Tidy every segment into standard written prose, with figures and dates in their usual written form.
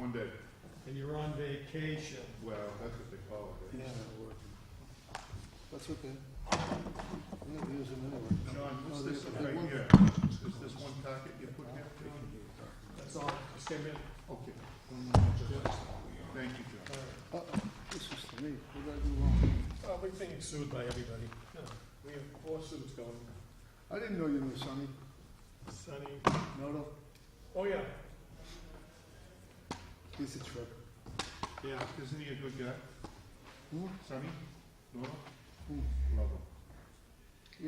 one day. and you're on vacation. Well, that's what they call it. Yeah, that's okay. We never use them anyway. John, what's No, this they- right they here? Is this one packet you put here? That's all, just came in. Okay, All thank you, John. right. This is to me. What did I do wrong? Oh, we're being sued by everybody. Yeah, we have lawsuits going. I didn't know you knew Sonny. Sonny, Noto? oh, yeah, He's a trip. yeah. Isn't he a good guy? Hmm? Sonny? No? Hmm. Love him.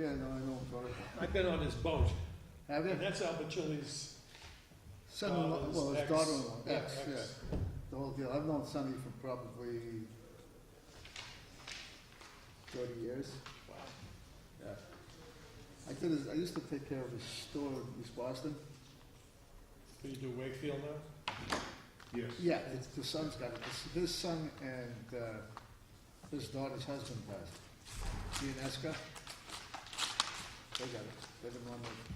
Yeah, no, I know him very well. I've been on his boat, Have you? and that's Albacelli's Son-in-law, daughter's well, his ex. daughter-in-law, Yeah, ex, yeah. The whole deal. I've known Sonny for probably 30 years. Wow. Yeah. I used to take care of his store in East Boston. Do you do Wakefield now? Yes. Yeah, it's the son's got it. His son and his daughter's husband passed. He and Eska. They got it. They've been running it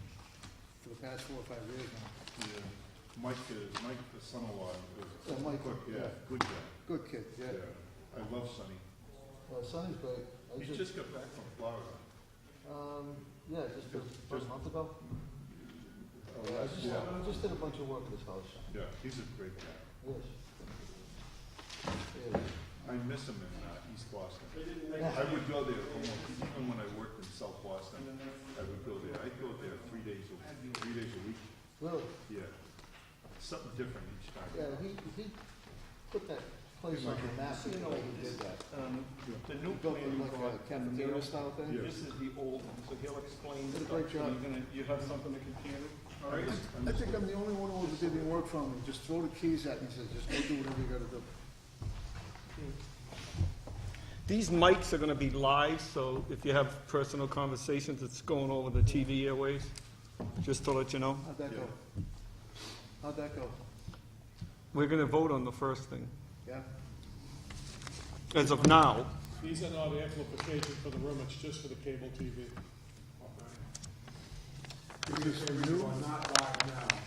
for the past 4 or 5 years now. Yeah. Mike, the son-in-law, is Yeah, Mike, good, yeah. good guy. Good kid, yeah. I love Sonny. Well, Sonny's great. I He just got back from Florida. yeah, just a month ago. Oh, Yeah, yeah. I just did a bunch of work at his house. Yeah, he's a great guy. Yes. Yeah. I miss him in East Boston. They didn't make. I would go there almost, even when I worked in South Boston, I would go there. I'd go there 3 days a week. Really? Yeah. Something different each time. Yeah, he put that place on the map. You know, he did that. The new He built plan it you like brought, a cafeteria style thing. Yeah. this is the old one, so he'll explain Did a stuff. great job. You have something to compare to? All right. I think I'm the only one who ever did any work for him. He just throw the keys at me and says, just go do whatever you gotta do. These mics are gonna be live, so if you have personal conversations, it's going over the TV airways, just to let you know. How'd that go? How'd that go? We're gonna vote on the first thing. Yeah? As of now, These are not amplification for the room, it's just for the cable TV. Because we are not live now.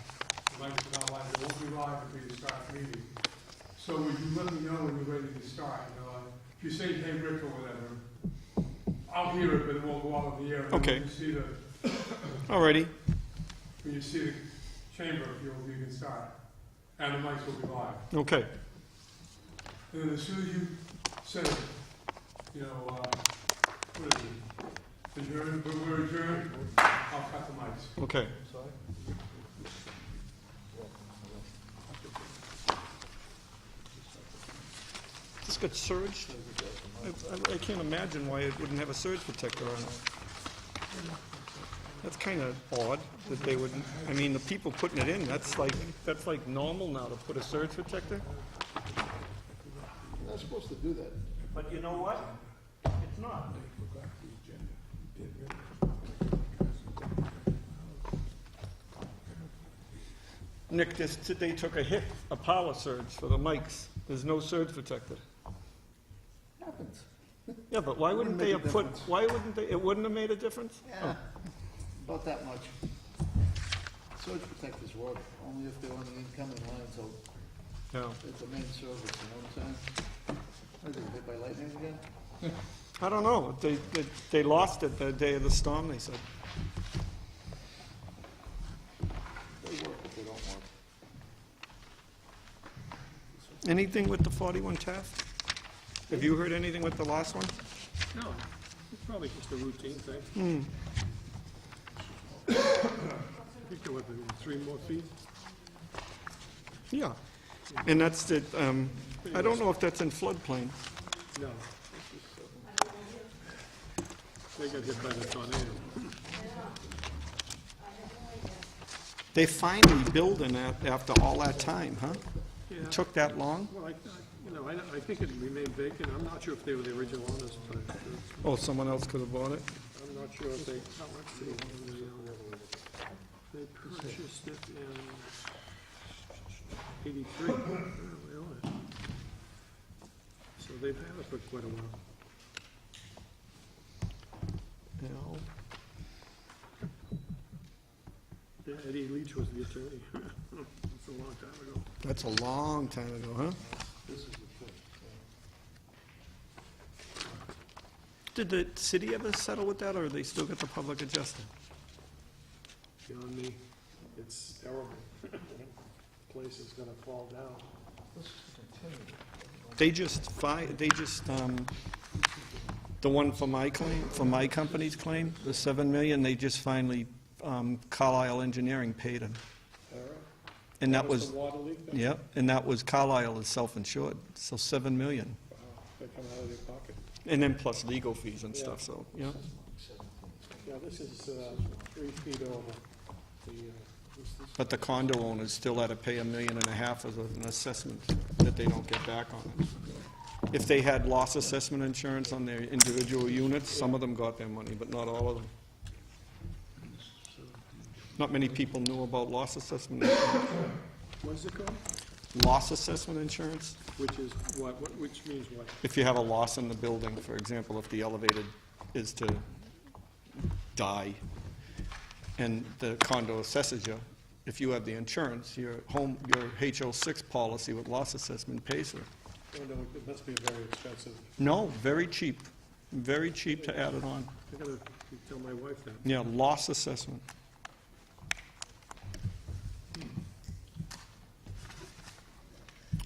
The mics are not live, it won't be live until you start the meeting. So would you let me know when you're ready to start, you know, if you say, hey, Rick, or whatever, I'll hear it, but it won't go out of the air. And then Okay. When you see the, alrighty, when you see the chamber, you can start, and the mics will be live. okay. And then as soon as you say, you know, what is it? Adjourn, when we're adjourned, I'll cut the mics. Okay. Sorry? This got surged? I can't imagine why it wouldn't have a surge protector on it. That's kinda odd that they wouldn't, I mean, the people putting it in, that's like normal now to put a surge protector? You're not supposed to do that. But you know what? It's not. Nick, they took a hit, a power surge for the mics. There's no surge protector. Happens. Yeah, but why wouldn't Wouldn't they make a have put, difference. why wouldn't they, it wouldn't have made a difference? Yeah. About that much. Surge protectors work only if they're on the incoming line, so Yeah. it's a main service, you know what I'm saying? Are they hit by lightning again? I don't know. They lost it the day of the storm, they said. They work, but they don't work. Anything with the 41 Taft? Have you heard anything with the last one? No, it's probably just a routine thing. I think there were 3 more feet. Yeah. And that's the, I don't know if that's in floodplain. No. They got hit by the tornado. They finally built in that after all that time, huh? Yeah. It took that long? Well, I think it remained vacant. I'm not sure if they were the original owners, but Oh, someone else could have bought it? I'm not sure if they, let's see. They purchased it in 83. They own it. So they've had it for quite a while. No. Yeah, Eddie Leach was the attorney. It's a long time ago. That's a long time ago, huh? This is the thing. Did the city ever settle with that, or they still got the public adjuster? Beyond me, it's terrible. Place is gonna fall down. They just the one for my claim, for my company's claim, the 7 million, they just finally, Carlisle Engineering paid him. And that was, The water leak, that- yeah, and that was Carlisle is self-insured, so 7 million. they come out of their pocket. And then plus legal fees and stuff, so, yeah. Yeah, this is 3 feet over the, But the condo owners still had to pay $1.5 million as an assessment that they don't get back on it. If they had loss assessment insurance on their individual units, some of them got their money, but not all of them. Not many people knew about loss assessment insurance. what's it called? Loss assessment insurance, Which is what, which means what? if you have a loss in the building, for example, if the elevator is to die and the condo assesses you, if you have the insurance, your HO6 policy with loss assessment pays for it. Oh, no, it must be very expensive. No, very cheap to add it on. I gotta tell my wife that. Yeah, loss assessment.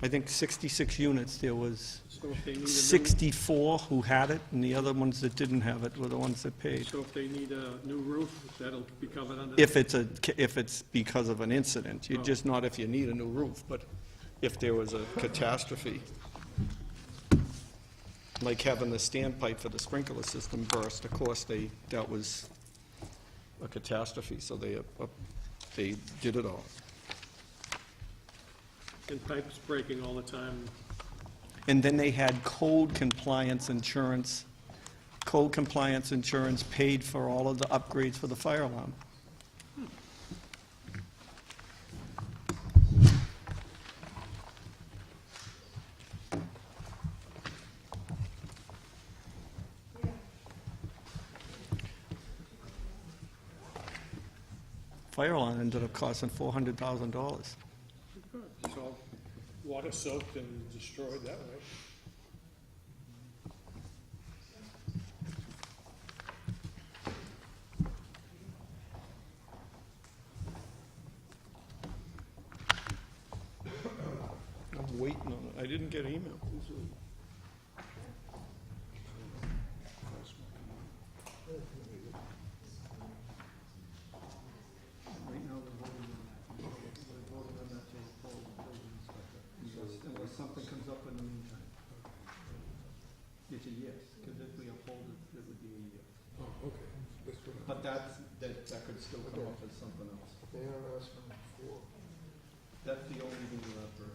I think 66 units, there was So if they need a new, 64 who had it, and the other ones that didn't have it were the ones that paid. so if they need a new roof, that'll be covered under? If it's because of an incident, you just not if you need a new roof, but if there was a catastrophe, like having the standpipe for the sprinkler system burst, of course, that was a catastrophe, so they did it all. And pipes breaking all the time. And then they had code compliance insurance. Code compliance insurance paid for all of the upgrades for the fire alarm. Fire alarm ended up costing $400,000. It's all water soaked and destroyed that way. I'm waiting on it. I didn't get email. Unless something comes up in the meantime. It's a yes, because if we uphold it, it would be a yes. Oh, okay. But that could still come up as something else. They are asking for, That's the only thing you have for,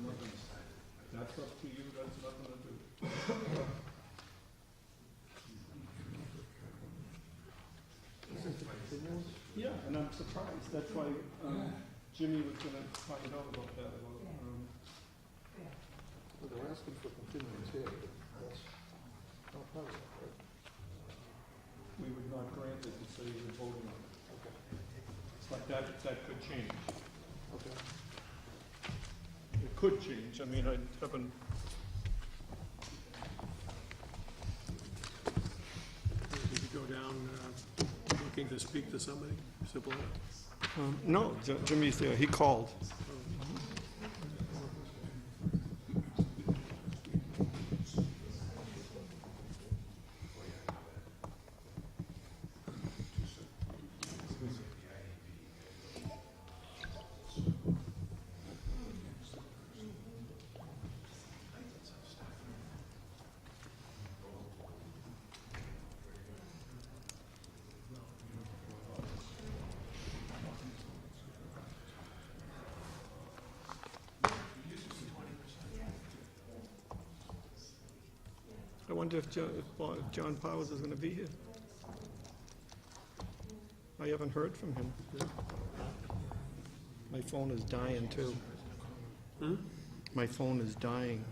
nothing. That's up to you, that's nothing to do. Yeah, and I'm surprised, that's why, Jimmy was gonna find out about that, they're asking for continuance here. That's not part of that, right? we would not grant it until you were voting on it. But that could change. Okay. It could change, I mean, I haven't. Did you go down looking to speak to somebody? Simple enough. No, Jimmy's there, he called. I wonder if John Powers is gonna be here. I haven't heard from him. My phone is dying, too. My phone is dying.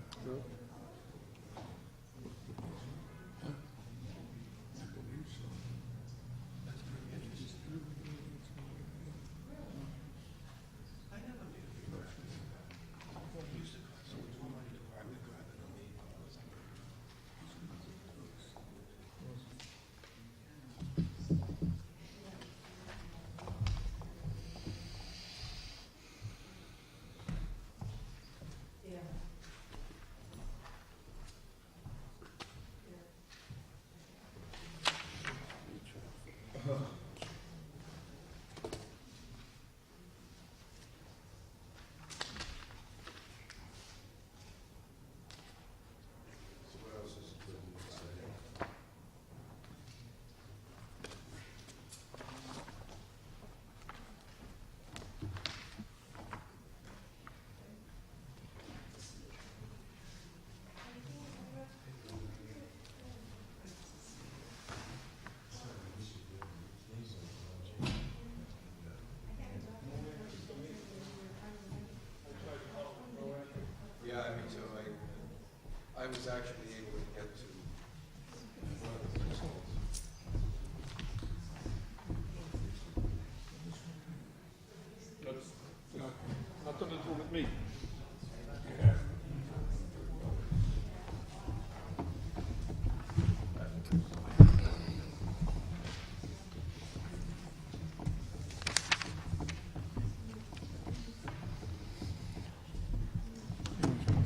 was actually able to get to one of the principals. That's nothing to do with me.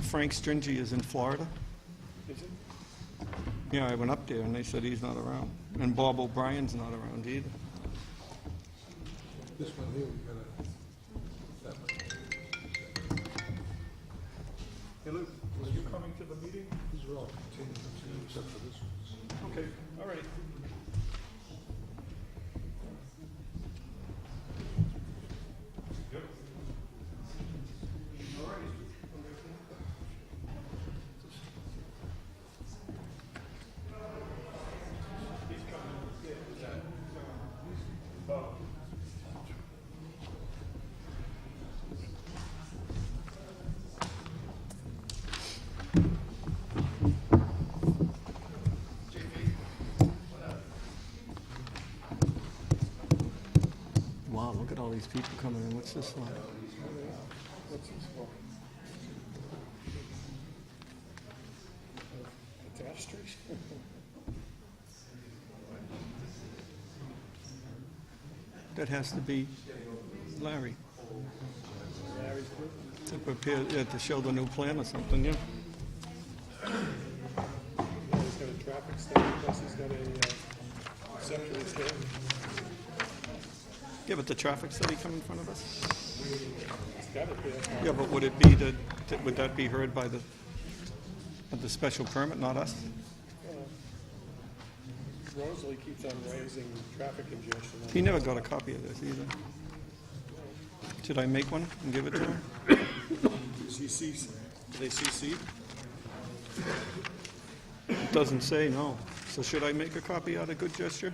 Frank Stringy is in Florida. Is it? Yeah, I went up there and they said he's not around. And Bob O'Brien's not around either. This one here, we gotta, that one. Hey, Luke, are you coming to the meeting? These are all continued, except for this one. Okay, all right. Wow, look at all these people coming in. What's this one? What's this for? Catastrophes? That has to be Larry. Larry's group? To prepare, yeah, to show the new plan or something, yeah. Yeah, he's got a traffic study, plus he's got a conceptual study. Yeah, but the traffic study come in front of us? He's got it there. Yeah, but would it be would that be heard by the special permit, not us? Rosalie keeps on raising traffic congestion. He never got a copy of this either. Should I make one and give it to him? CC, do they CC? It doesn't say, no. So should I make a copy out of good gesture?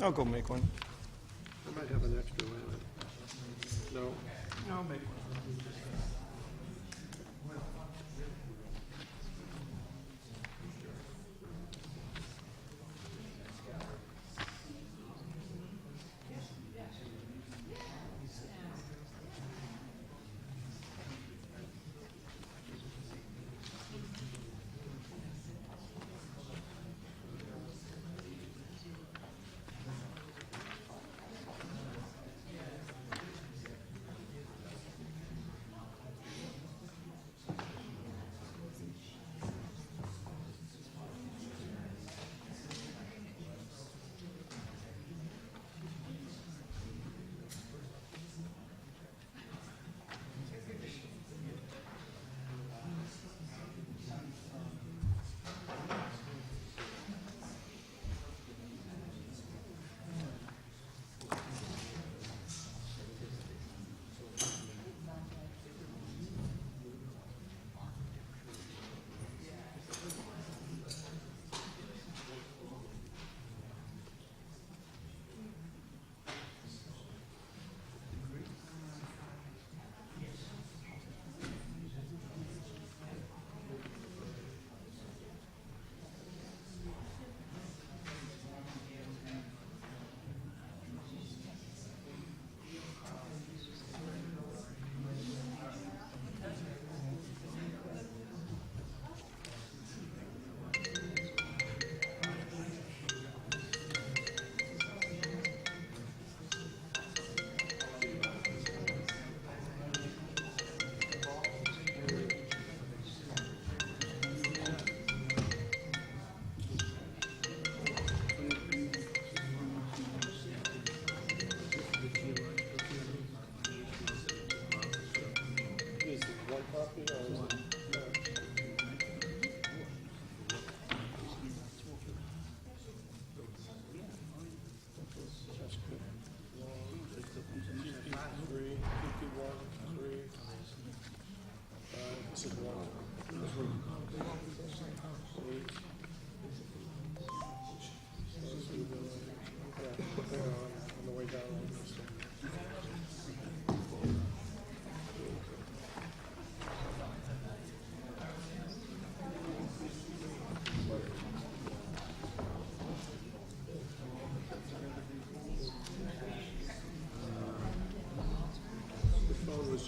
I'll go make one. I might have an extra one. No? I'll make one.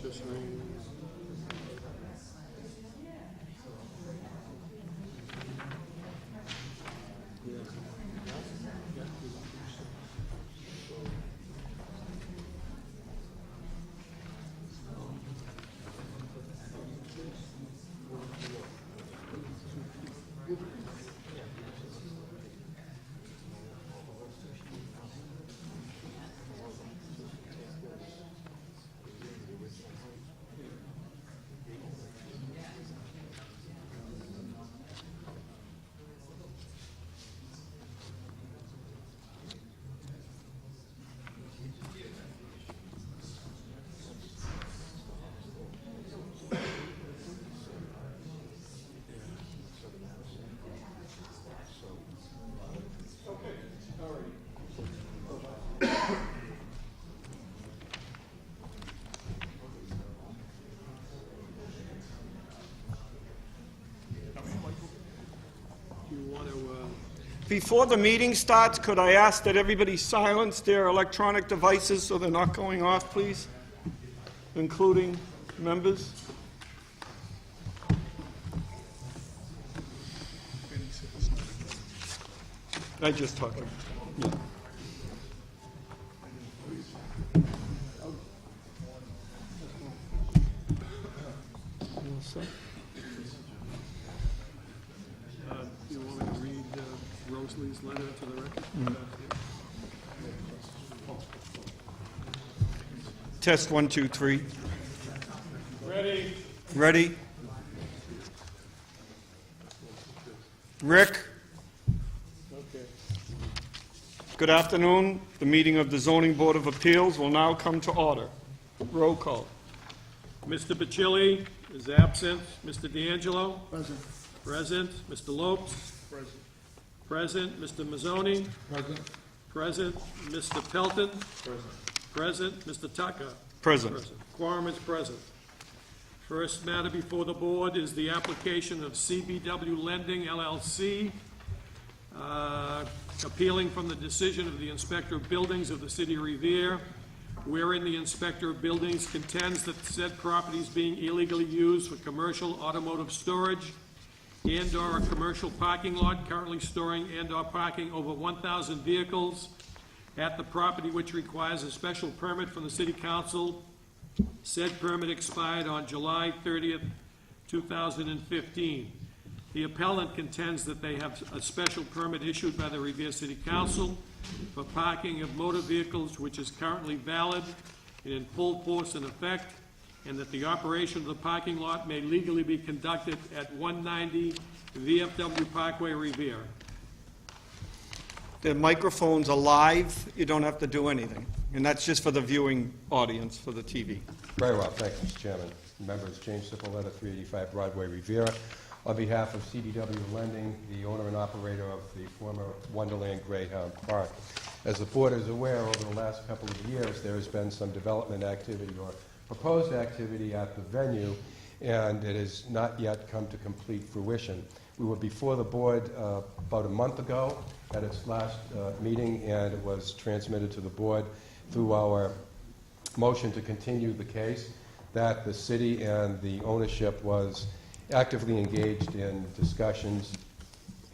accessory. Do you want to, Before the meeting starts, could I ask that everybody silence their electronic devices so they're not going off, please? Including members? I just talked. Yeah. you want me to read Rosalie's letter to the record? Test 1, 2, 3. Ready? Ready? Rick? Okay. Good afternoon. The meeting of the Zoning Board of Appeals will now come to order. Roll call. Mr. Bacilli is absent. Mr. D'Angelo? Present. Present. Mr. Lopes? Present. Mr. Mazzoni? Present. Present. Mr. Pelton? Present. Mr. Tucker? Present. Present. Quorum is present. First matter before the board is the application of CBW Lending LLC, appealing from the decision of the Inspector of Buildings of the City of Revere, wherein the Inspector of Buildings contends that said property is being illegally used for commercial automotive storage and/or a commercial parking lot currently storing and/or parking over 1,000 vehicles at the property, which requires a special permit from the City Council. Said permit expired on July 30th, 2015. The appellant contends that they have a special permit issued by the Revere City Council for parking of motor vehicles, which is currently valid and in full force and effect, and that the operation of the parking lot may legally be conducted at 190 VFW Parkway, Revere. The microphones are live. You don't have to do anything. And that's just for the viewing audience, for the TV. Very well, thank you, Mr. Chairman. Members, James Cipolletta, 385 Broadway, Revere. On behalf of CDW Lending, the owner and operator of the former Wonderland Greyhound Park. As the board is aware, over the last couple of years, there has been some development activity or proposed activity at the venue, and it has not yet come to complete fruition. We were before the board about a month ago at its last meeting, and it was transmitted to the board through our motion to continue the case that the city and the ownership was actively engaged in discussions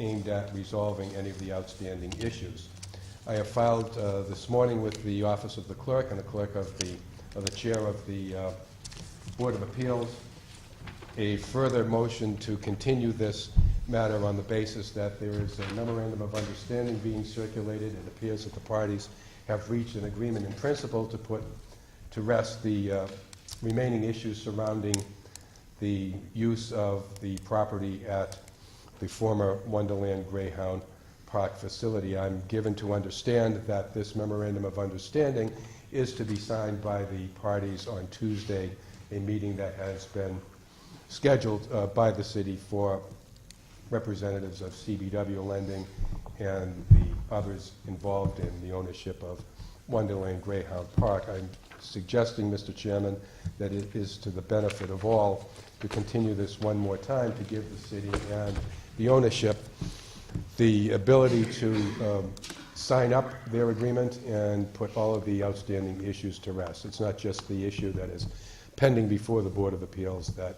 aimed at resolving any of the outstanding issues. I have filed this morning with the Office of the Clerk and the Clerk of the Chair of the Board of Appeals a further motion to continue this matter on the basis that there is a memorandum of understanding being circulated. It appears that the parties have reached an agreement in principle to put to rest the remaining issues surrounding the use of the property at the former Wonderland Greyhound Park facility. I'm given to understand that this memorandum of understanding is to be signed by the parties on Tuesday, a meeting that has been scheduled by the city for representatives of CBW Lending and the others involved in the ownership of Wonderland Greyhound Park. I'm suggesting, Mr. Chairman, that it is to the benefit of all to continue this one more time to give the city and the ownership the ability to sign up their agreement and put all of the outstanding issues to rest. It's not just the issue that is pending before the Board of Appeals that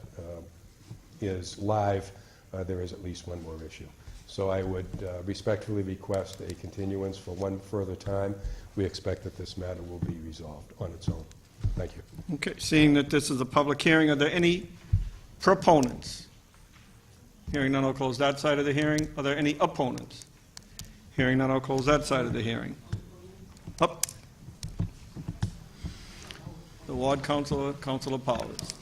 is live, there is at least one more issue. So I would respectfully request a continuance for one further time. We expect that this matter will be resolved on its own. Thank you. Okay, seeing that this is a public hearing, are there any proponents? Hearing none, I'll close that side of the hearing. Are there any opponents? Hearing none, I'll close that side of the hearing. Up. The ward councilor, Councilor Powers.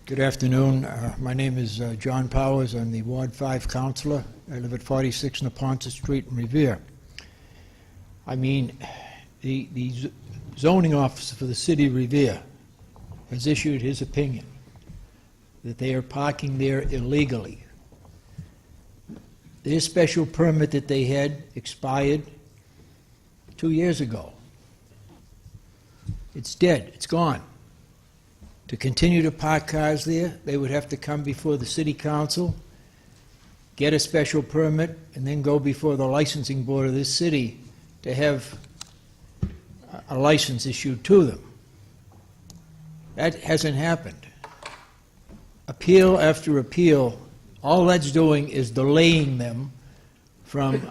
Good afternoon. My name is John Powers. I'm the Ward 5 councilor. I live at 46 Neponset Street in Revere. I mean, the zoning officer for the city of Revere has issued his opinion that they are parking there illegally. Their special permit that they had expired 2 years ago. It's dead. It's gone. To continue to park cars there, they would have to come before the city council, get a special permit, and then go before the licensing board of this city to have a license issued to them. That hasn't happened. Appeal after appeal, all that's doing is delaying them from,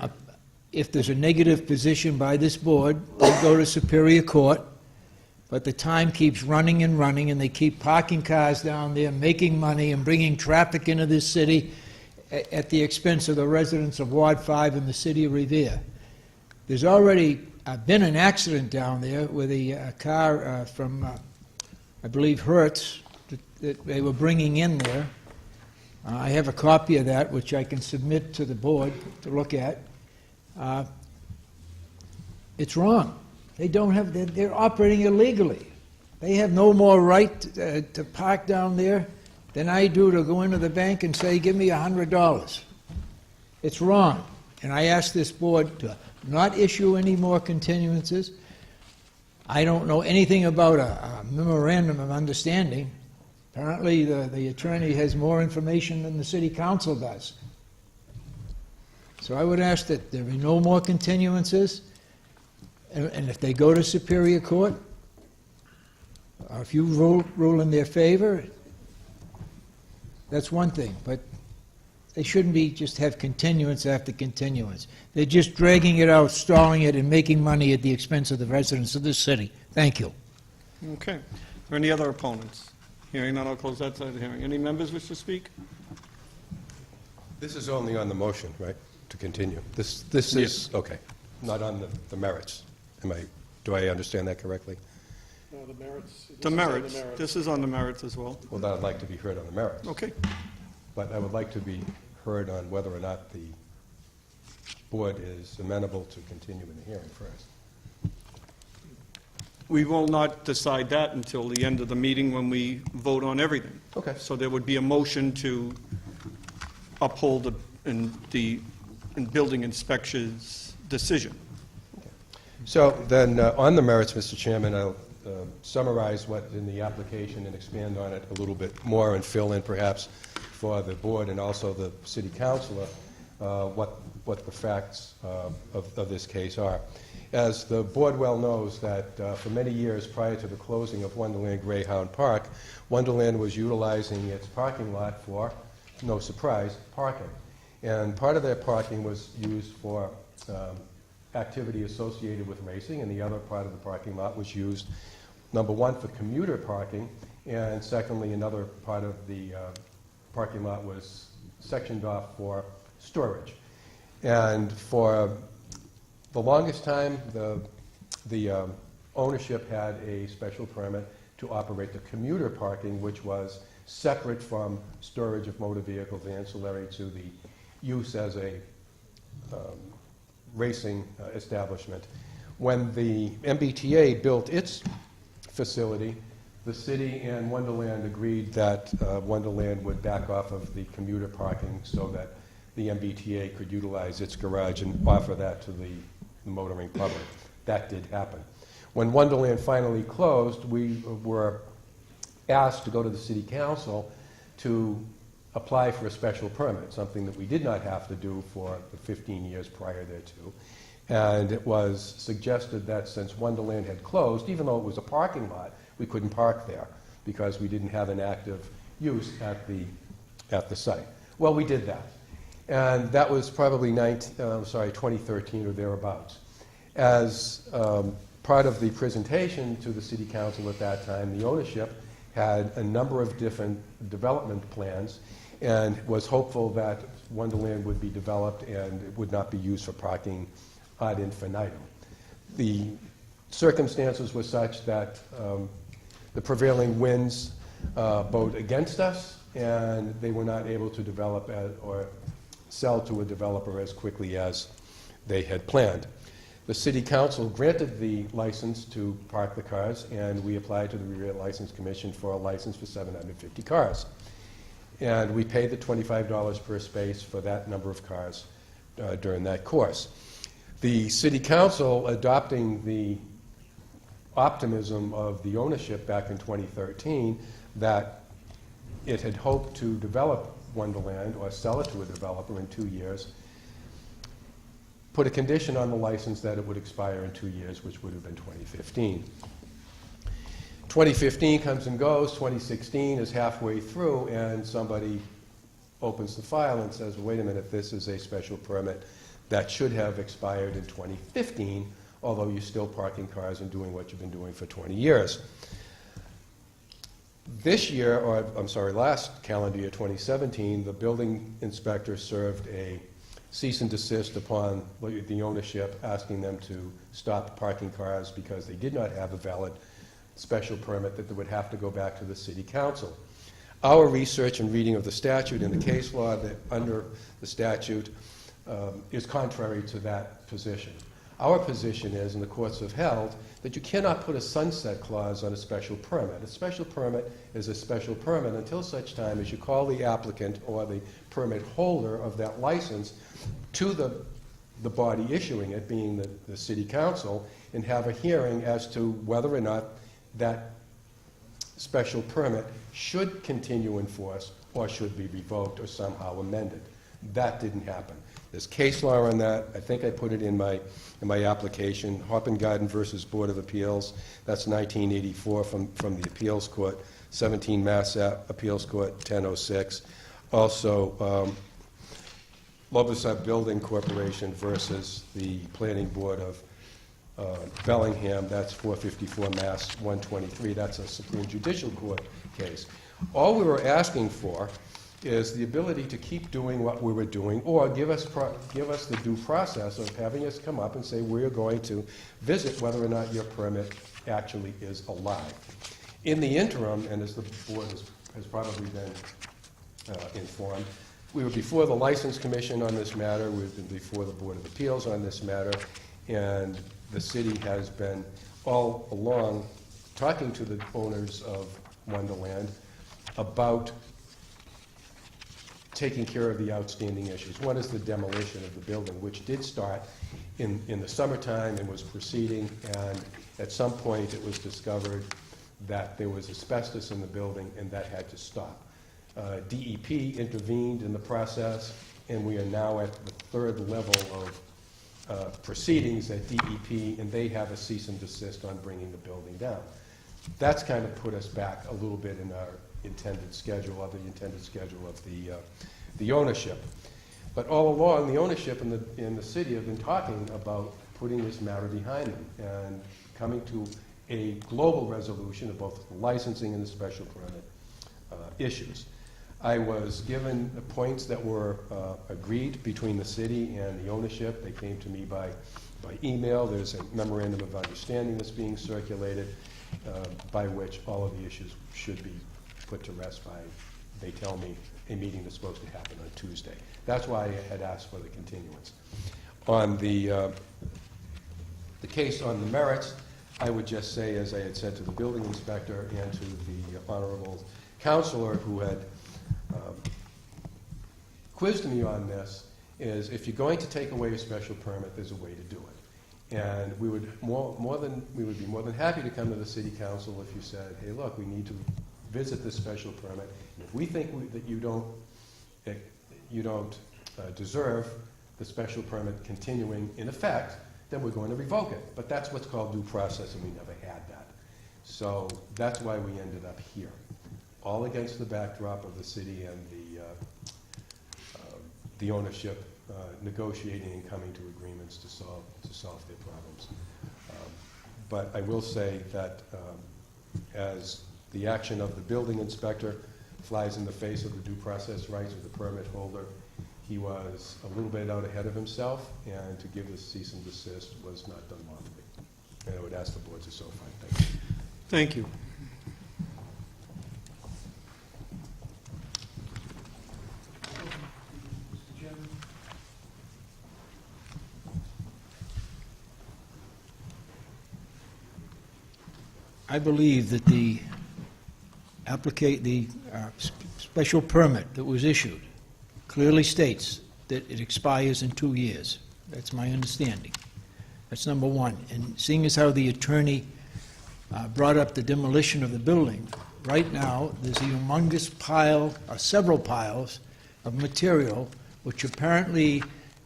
if there's a negative position by this board, they go to Superior Court, but the time keeps running and running, and they keep parking cars down there, making money, and bringing traffic into this city at the expense of the residents of Ward 5 in the city of Revere. There's already been an accident down there with a car from, I believe, Hertz, that they were bringing in there. I have a copy of that, which I can submit to the board to look at. It's wrong. They don't have, they're operating illegally. They have no more right to park down there than I do to go into the bank and say, give me $100. It's wrong. And I ask this board to not issue any more continuances. I don't know anything about a memorandum of understanding. Apparently, the attorney has more information than the city council does. So I would ask that there be no more continuances. And if they go to Superior Court, or if you rule in their favor, that's one thing. But they shouldn't be just have continuance after continuance. They're just dragging it out, stalling it, and making money at the expense of the residents of this city. Thank you. Okay. Are there any other opponents? Hearing none, I'll close that side of the hearing. Any members wish to speak? This is only on the motion, right, to continue? This is, okay, not on the merits. Do I understand that correctly? No, the merits. The merits. This is on the merits as well. Well, then I'd like to be heard on the merits. Okay. But I would like to be heard on whether or not the board is amenable to continuing the hearing first. We will not decide that until the end of the meeting when we vote on everything. Okay. So there would be a motion to uphold the building inspection's decision. So then, on the merits, Mr. Chairman, I'll summarize what's in the application and expand on it a little bit more and fill in perhaps for the board and also the city councilor what the facts of this case are. As the board well knows that for many years prior to the closing of Wonderland Greyhound Park, Wonderland was utilizing its parking lot for, no surprise, parking. And part of that parking was used for activity associated with racing, and the other part of the parking lot was used, number one, for commuter parking, and secondly, another part of the parking lot was sectioned off for storage. And for the longest time, the ownership had a special permit to operate the commuter parking, which was separate from storage of motor vehicles ancillary to the use as a racing establishment. When the MBTA built its facility, the city and Wonderland agreed that Wonderland would back off of the commuter parking so that the MBTA could utilize its garage and offer that to the motoring public. That did happen. When Wonderland finally closed, we were asked to go to the city council to apply for a special permit, something that we did not have to do for the 15 years prior thereto. And it was suggested that since Wonderland had closed, even though it was a parking lot, we couldn't park there because we didn't have an active use at the site. Well, we did that. And that was probably 2013 or thereabouts. As part of the presentation to the City Council at that time, the ownership had a number of different development plans and was hopeful that Wonderland would be developed and it would not be used for parking ad infinitum. The circumstances were such that the prevailing winds bowed against us, and they were not able to develop or sell to a developer as quickly as they had planned. The City Council granted the license to park the cars, and we applied to the Revere License Commission for a license for 750 cars. And we paid the $25 per space for that number of cars during that course. The City Council, adopting the optimism of the ownership back in 2013, that it had hoped to develop Wonderland or sell it to a developer in 2 years, put a condition on the license that it would expire in 2 years, which would have been 2015. 2015 comes and goes, 2016 is halfway through, and somebody opens the file and says, wait a minute, this is a special permit that should have expired in 2015, although you're still parking cars and doing what you've been doing for 20 years. This year, or I'm sorry, last calendar year, 2017, the building inspector served a cease and desist upon the ownership, asking them to stop parking cars because they did not have a valid special permit, that they would have to go back to the City Council. Our research and reading of the statute and the case law that under the statute is contrary to that position. Our position is, and the courts have held, that you cannot put a sunset clause on a special permit. A special permit is a special permit until such time as you call the applicant or the permit holder of that license to the body issuing it, being the City Council, and have a hearing as to whether or not that special permit should continue in force or should be revoked or somehow amended. That didn't happen. There's case law on that. I think I put it in my application. Hoppengarden versus Board of Appeals. That's 1984 from the Appeals Court. 17 Mass Appeals Court, 1006. Also, Lovisab Building Corporation versus the Planning Board of Bellingham. That's 454 Mass 123. That's a Supreme Judicial Court case. All we were asking for is the ability to keep doing what we were doing, or give us the due process of having us come up and say we're going to visit whether or not your permit actually is alive. In the interim, and as the board has probably been informed, we were before the License Commission on this matter, we've been before the Board of Appeals on this matter, and the city has been all along talking to the owners of Wonderland about taking care of the outstanding issues. One is the demolition of the building, which did start in the summertime and was proceeding, and at some point it was discovered that there was asbestos in the building and that had to stop. DEP intervened in the process, and we are now at the third level of proceedings at DEP, and they have a cease and desist on bringing the building down. That's kind of put us back a little bit in our intended schedule of the ownership. But all along, the ownership in the city have been talking about putting this matter behind them and coming to a global resolution of both the licensing and the special permit issues. I was given points that were agreed between the city and the ownership. They came to me by email. There's a memorandum of understanding that's being circulated by which all of the issues should be put to rest by, they tell me, a meeting that's supposed to happen on Tuesday. That's why I had asked for the continuance. On the case on the merits, I would just say, as I had said to the building inspector and to the honorable counselor who had quizzed me on this, is if you're going to take away a special permit, there's a way to do it. And we would be more than happy to come to the city council if you said, hey, look, we need to visit this special permit. And if we think that you don't deserve the special permit continuing in effect, then we're going to revoke it. But that's what's called due process, and we never had that. So that's why we ended up here, all against the backdrop of the city and the ownership negotiating and coming to agreements to solve their problems. But I will say that as the action of the building inspector flies in the face of the due process rights of the permit holder, he was a little bit out ahead of himself, and to give the cease and desist was not done lawfully. And I would ask the board to so find. Thank you. Thank you. I believe that the special permit that was issued clearly states that it expires in 2 years. That's my understanding. That's number one. And seeing as how the attorney brought up the demolition of the building, right now, there's a humongous pile, or several piles, of material which apparently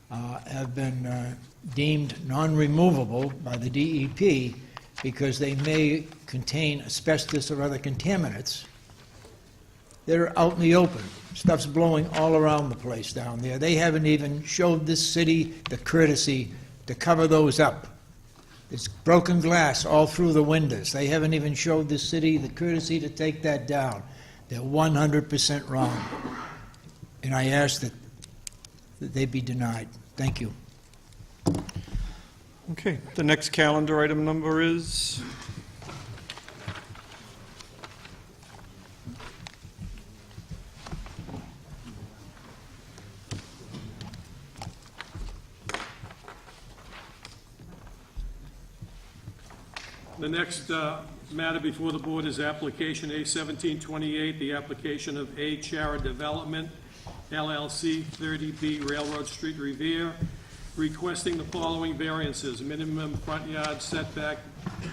have been deemed non-removable by the DEP because they may contain asbestos or other contaminants. They're out in the open. Stuff's blowing all around the place down there. They haven't even showed this city the courtesy to cover those up. There's broken glass all through the windows. They haven't even showed the city the courtesy to take that down. They're 100% wrong. And I ask that they be denied. Thank you. Okay, the next calendar item number is? The next matter before the board is application A1728, the application of A Chara Development, LLC, 30B Railroad Street, Revere, requesting the following variances: minimum front yard setback,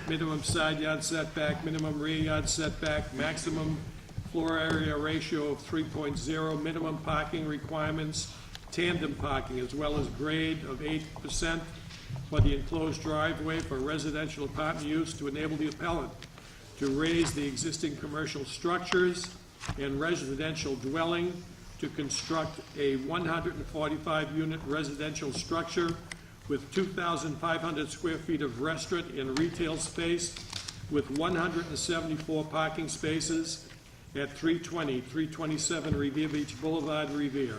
minimum side yard setback, minimum rear yard setback, maximum floor area ratio of 3.0, minimum parking requirements, tandem parking, as well as grade of 8% for the enclosed driveway for residential apartment use to enable the appellant to raise the existing commercial structures and residential dwelling, to construct a 145-unit residential structure with 2,500 square feet of restaurant and retail space with 174 parking spaces at 327 Revere Beach Boulevard, Revere.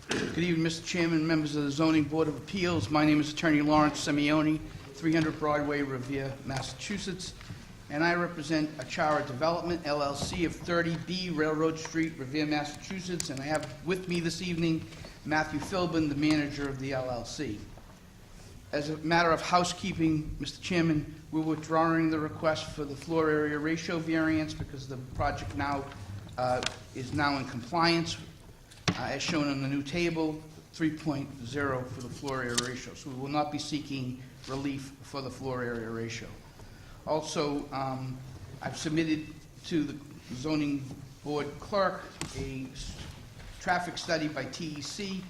Good evening, Mr. Chairman, members of the Zoning Board of Appeals. My name is Attorney Lawrence Simeone, 300 Broadway, Revere, Massachusetts, and I represent Achara Development, LLC of 30B Railroad Street, Revere, Massachusetts, and I have with me this evening Matthew Philbin, the manager of the LLC. As a matter of housekeeping, Mr. Chairman, we're withdrawing the request for the floor area ratio variance because the project now is now in compliance. As shown on the new table, 3.0 for the floor area ratio. So we will not be seeking relief for the floor area ratio. Also, I've submitted to the zoning board clerk a traffic study by TEC,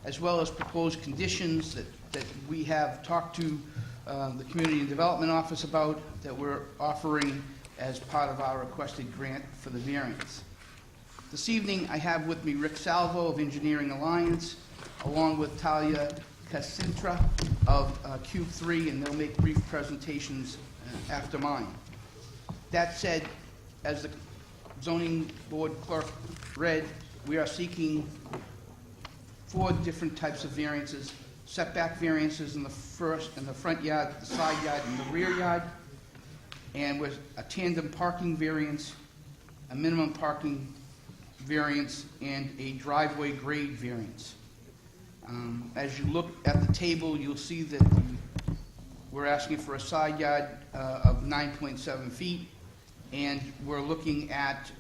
as well as proposed conditions that we have talked to the Community and Development Office about, that we're offering as part of our requested grant for the variance. This evening, I have with me Rick Salvo of Engineering Alliance, along with Talia Casintra of Cube 3, and they'll make brief presentations after mine. That said, as the zoning board clerk read, we are seeking 4 different types of variances: setback variances in the front yard, the side yard, and the rear yard, and with a tandem parking variance, a minimum parking variance, and a driveway grade variance. As you look at the table, you'll see that we're asking for a side yard of 9.7 feet, and we're looking at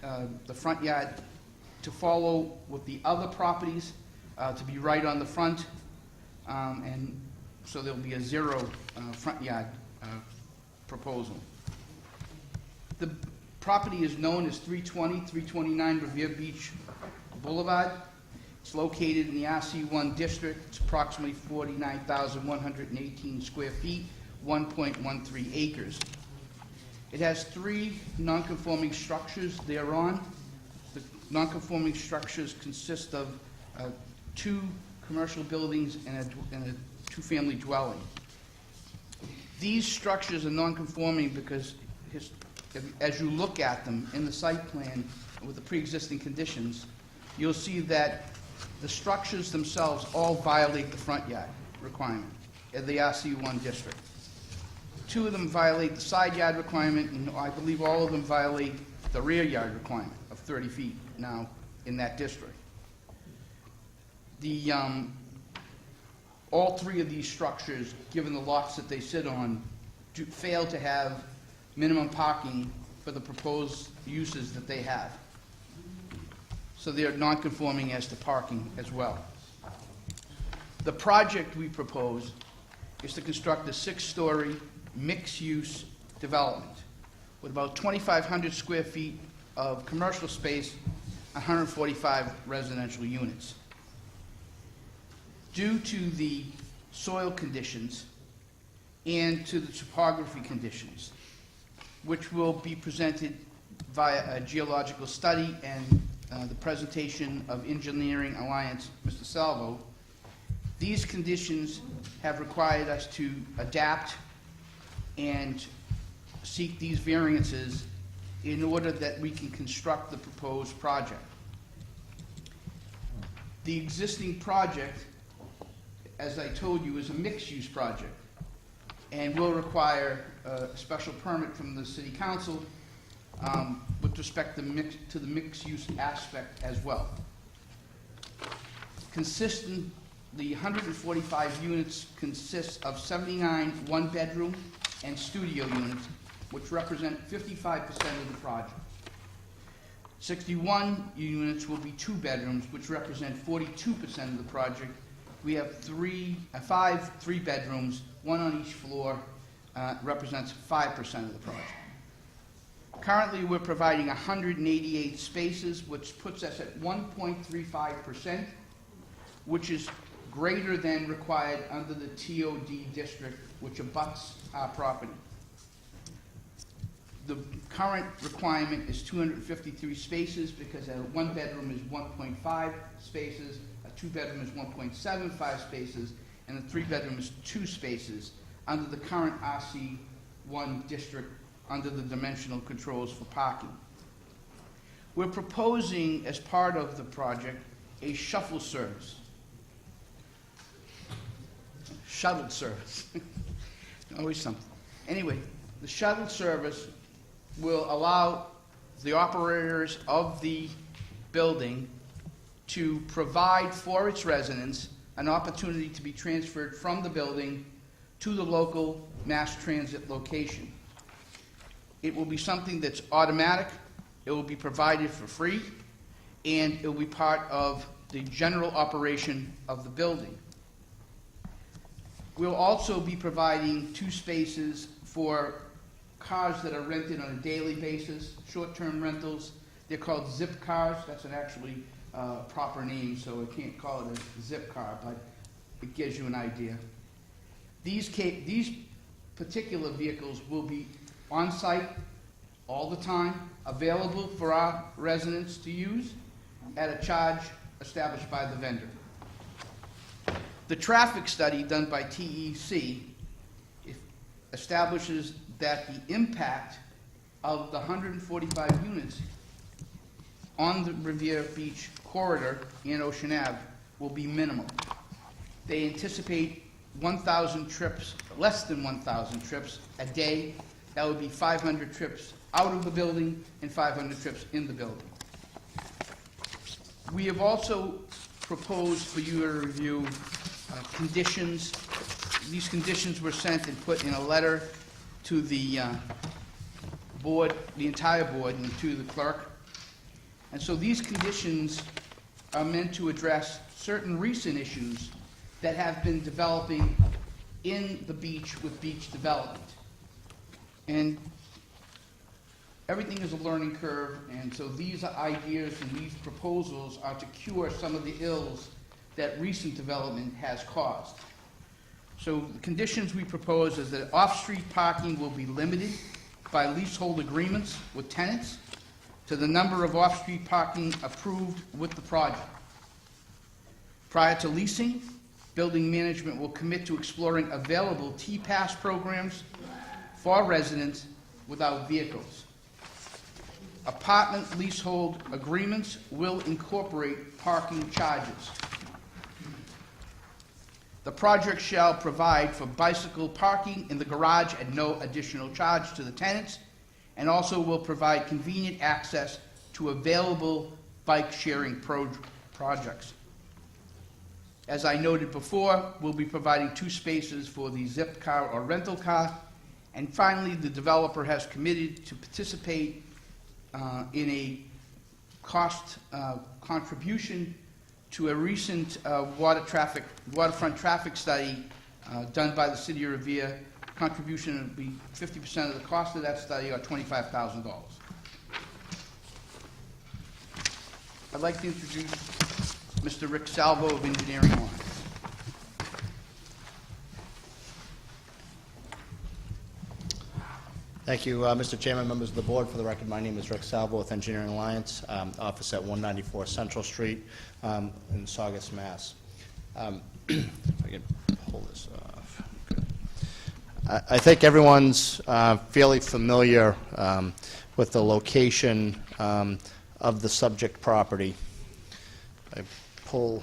the front yard to follow with the other properties, to be right on the front, and so there'll be a 0 front yard proposal. The property is known as 329 Revere Beach Boulevard. It's located in the RC1 district. It's approximately 49,118 square feet, 1.13 acres. It has 3 non-conforming structures thereon. The non-conforming structures consist of 2 commercial buildings and a 2-family dwelling. These structures are non-conforming because as you look at them in the site plan with the pre-existing conditions, you'll see that the structures themselves all violate the front yard requirement of the RC1 district. 2 of them violate the side yard requirement, and I believe all of them violate the rear yard requirement of 30 feet now in that district. All 3 of these structures, given the lots that they sit on, fail to have minimum parking for the proposed uses that they have. So they are non-conforming as to parking as well. The project we propose is to construct a 6-story mixed-use development with about 2,500 square feet of commercial space, 145 residential units. Due to the soil conditions and to the topography conditions, which will be presented via a geological study and the presentation of Engineering Alliance, Mr. Salvo, these conditions have required us to adapt and seek these variances in order that we can construct the proposed project. The existing project, as I told you, is a mixed-use project and will require a special permit from the City Council with respect to the mixed-use aspect as well. The 145 units consists of 79 one-bedroom and studio units, which represent 55% of the project. 61 units will be 2 bedrooms, which represent 42% of the project. We have 5 3-bedrooms, 1 on each floor, represents 5% of the project. Currently, we're providing 188 spaces, which puts us at 1.35%, which is greater than required under the TOD district, which abuts our property. The current requirement is 253 spaces because a 1-bedroom is 1.5 spaces, a 2-bedroom is 1.75 spaces, and a 3-bedroom is 2 spaces under the current RC1 district under the dimensional controls for parking. We're proposing, as part of the project, a shuttle service. Always something. Anyway, the shuttle service will allow the operators of the building to provide for its residents an opportunity to be transferred from the building to the local mass transit location. It will be something that's automatic, it will be provided for free, and it will be part of the general operation of the building. We'll also be providing 2 spaces for cars that are rented on a daily basis, short-term rentals. They're called zip cars. That's an actually proper name, so I can't call it a zip car, but it gives you an idea. These particular vehicles will be on-site all the time, available for our residents to use at a charge established by the vendor. The traffic study done by TEC establishes that the impact of the 145 units on the Revere Beach corridor in Ocean Ave will be minimal. They anticipate 1,000 trips, less than 1,000 trips a day. That would be 500 trips out of the building and 500 trips in the building. We have also proposed for you to review conditions. These conditions were sent and put in a letter to the board, the entire board, and to the clerk. And so these conditions are meant to address certain recent issues that have been developing in the beach with beach development. And everything is a learning curve, and so these ideas and these proposals are to cure some of the ills that recent development has caused. So the conditions we propose is that off-street parking will be limited by leasehold agreements with tenants to the number of off-street parking approved with the project. Prior to leasing, building management will commit to exploring available T-Pass programs for residents without vehicles. Apartment leasehold agreements will incorporate parking charges. The project shall provide for bicycle parking in the garage at no additional charge to the tenants, and also will provide convenient access to available bike-sharing projects. As I noted before, we'll be providing 2 spaces for the Zip car or rental car. And finally, the developer has committed to participate in a cost contribution to a recent waterfront traffic study done by the City of Revere. Contribution would be 50% of the cost of that study, or $25,000. I'd like to introduce Mr. Rick Salvo of Engineering Alliance. Thank you, Mr. Chairman, members of the board. For the record, my name is Rick Salvo with Engineering Alliance, office at 194 Central Street in Saugus, Mass. If I can pull this off. Good. I think everyone's fairly familiar with the location of the subject property. I pull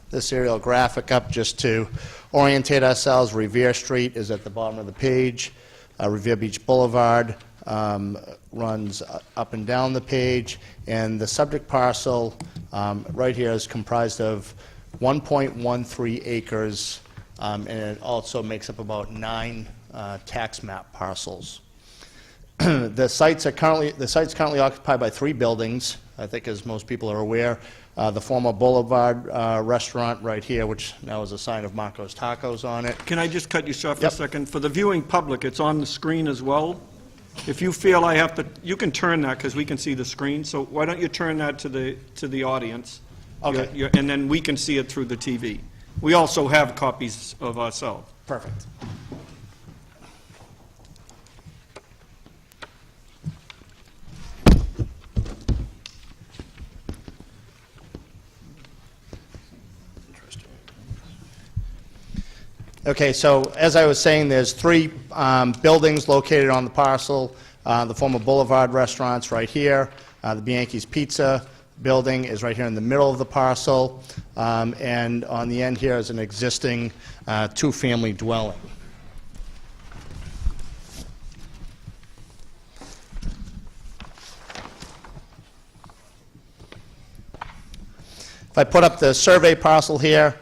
this aerial graphic up just to orientate ourselves. Revere Street is at the bottom of the page. Revere Beach Boulevard runs up and down the page, and the subject parcel right here is comprised of 1.13 acres, and it also makes up about 9 tax map parcels. The site's currently occupied by 3 buildings, I think, as most people are aware. The former Boulevard restaurant right here, which now is a sign of Marco's Tacos on it. Can I just cut you short for Yep. a second? For the viewing public, it's on the screen as well. If you feel I have to, you can turn that because we can see the screen. So why don't you turn that to the audience? Okay. And then we can see it through the TV. We also have copies of ourselves. Perfect. Okay, so as I was saying, there's 3 buildings located on the parcel. The former Boulevard restaurant's right here. The Bianchi's Pizza building is right here in the middle of the parcel. And on the end here is an existing 2-family dwelling. If I put up the survey parcel here,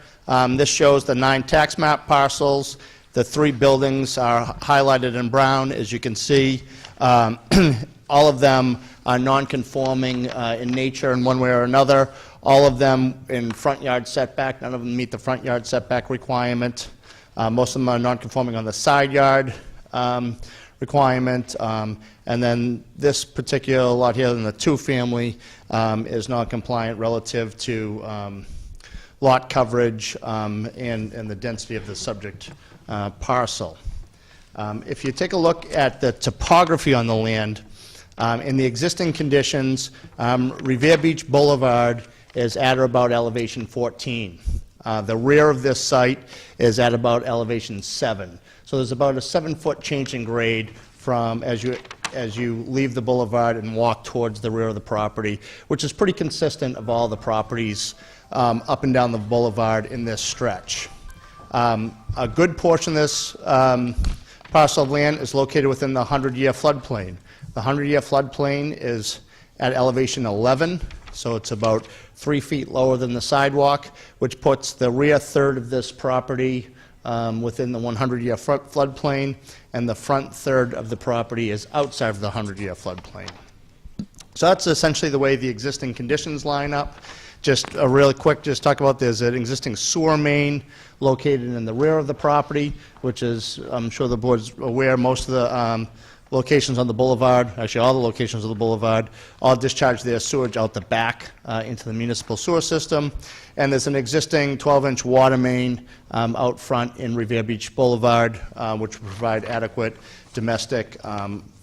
this shows the 9 tax map parcels. The 3 buildings are highlighted in brown, as you can see. All of them are non-conforming in nature in one way or another. All of them in front yard setback. None of them meet the front yard setback requirement. Most of them are non-conforming on the side yard requirement. And then this particular lot here in the 2-family is non-compliant relative to lot coverage and the density of the subject parcel. If you take a look at the topography on the land, in the existing conditions, Revere Beach Boulevard is at or about elevation 14. The rear of this site is at about elevation 7. So there's about a 7-foot change in grade from as you leave the boulevard and walk towards the rear of the property, which is pretty consistent of all the properties up and down the boulevard in this stretch. A good portion of this parcel of land is located within the 100-year floodplain. The 100-year floodplain is at elevation 11, so it's about 3 feet lower than the sidewalk, which puts the rear third of this property within the 100-year floodplain, and the front third of the property is outside of the 100-year floodplain. So that's essentially the way the existing conditions line up. Just a really quick, just talk about there's an existing sewer main located in the rear of the property, which is, I'm sure the board's aware, most of the locations on the boulevard, actually all the locations of the boulevard, all discharge their sewage out the back into the municipal sewer system. And there's an existing 12-inch water main out front in Revere Beach Boulevard, which will provide adequate domestic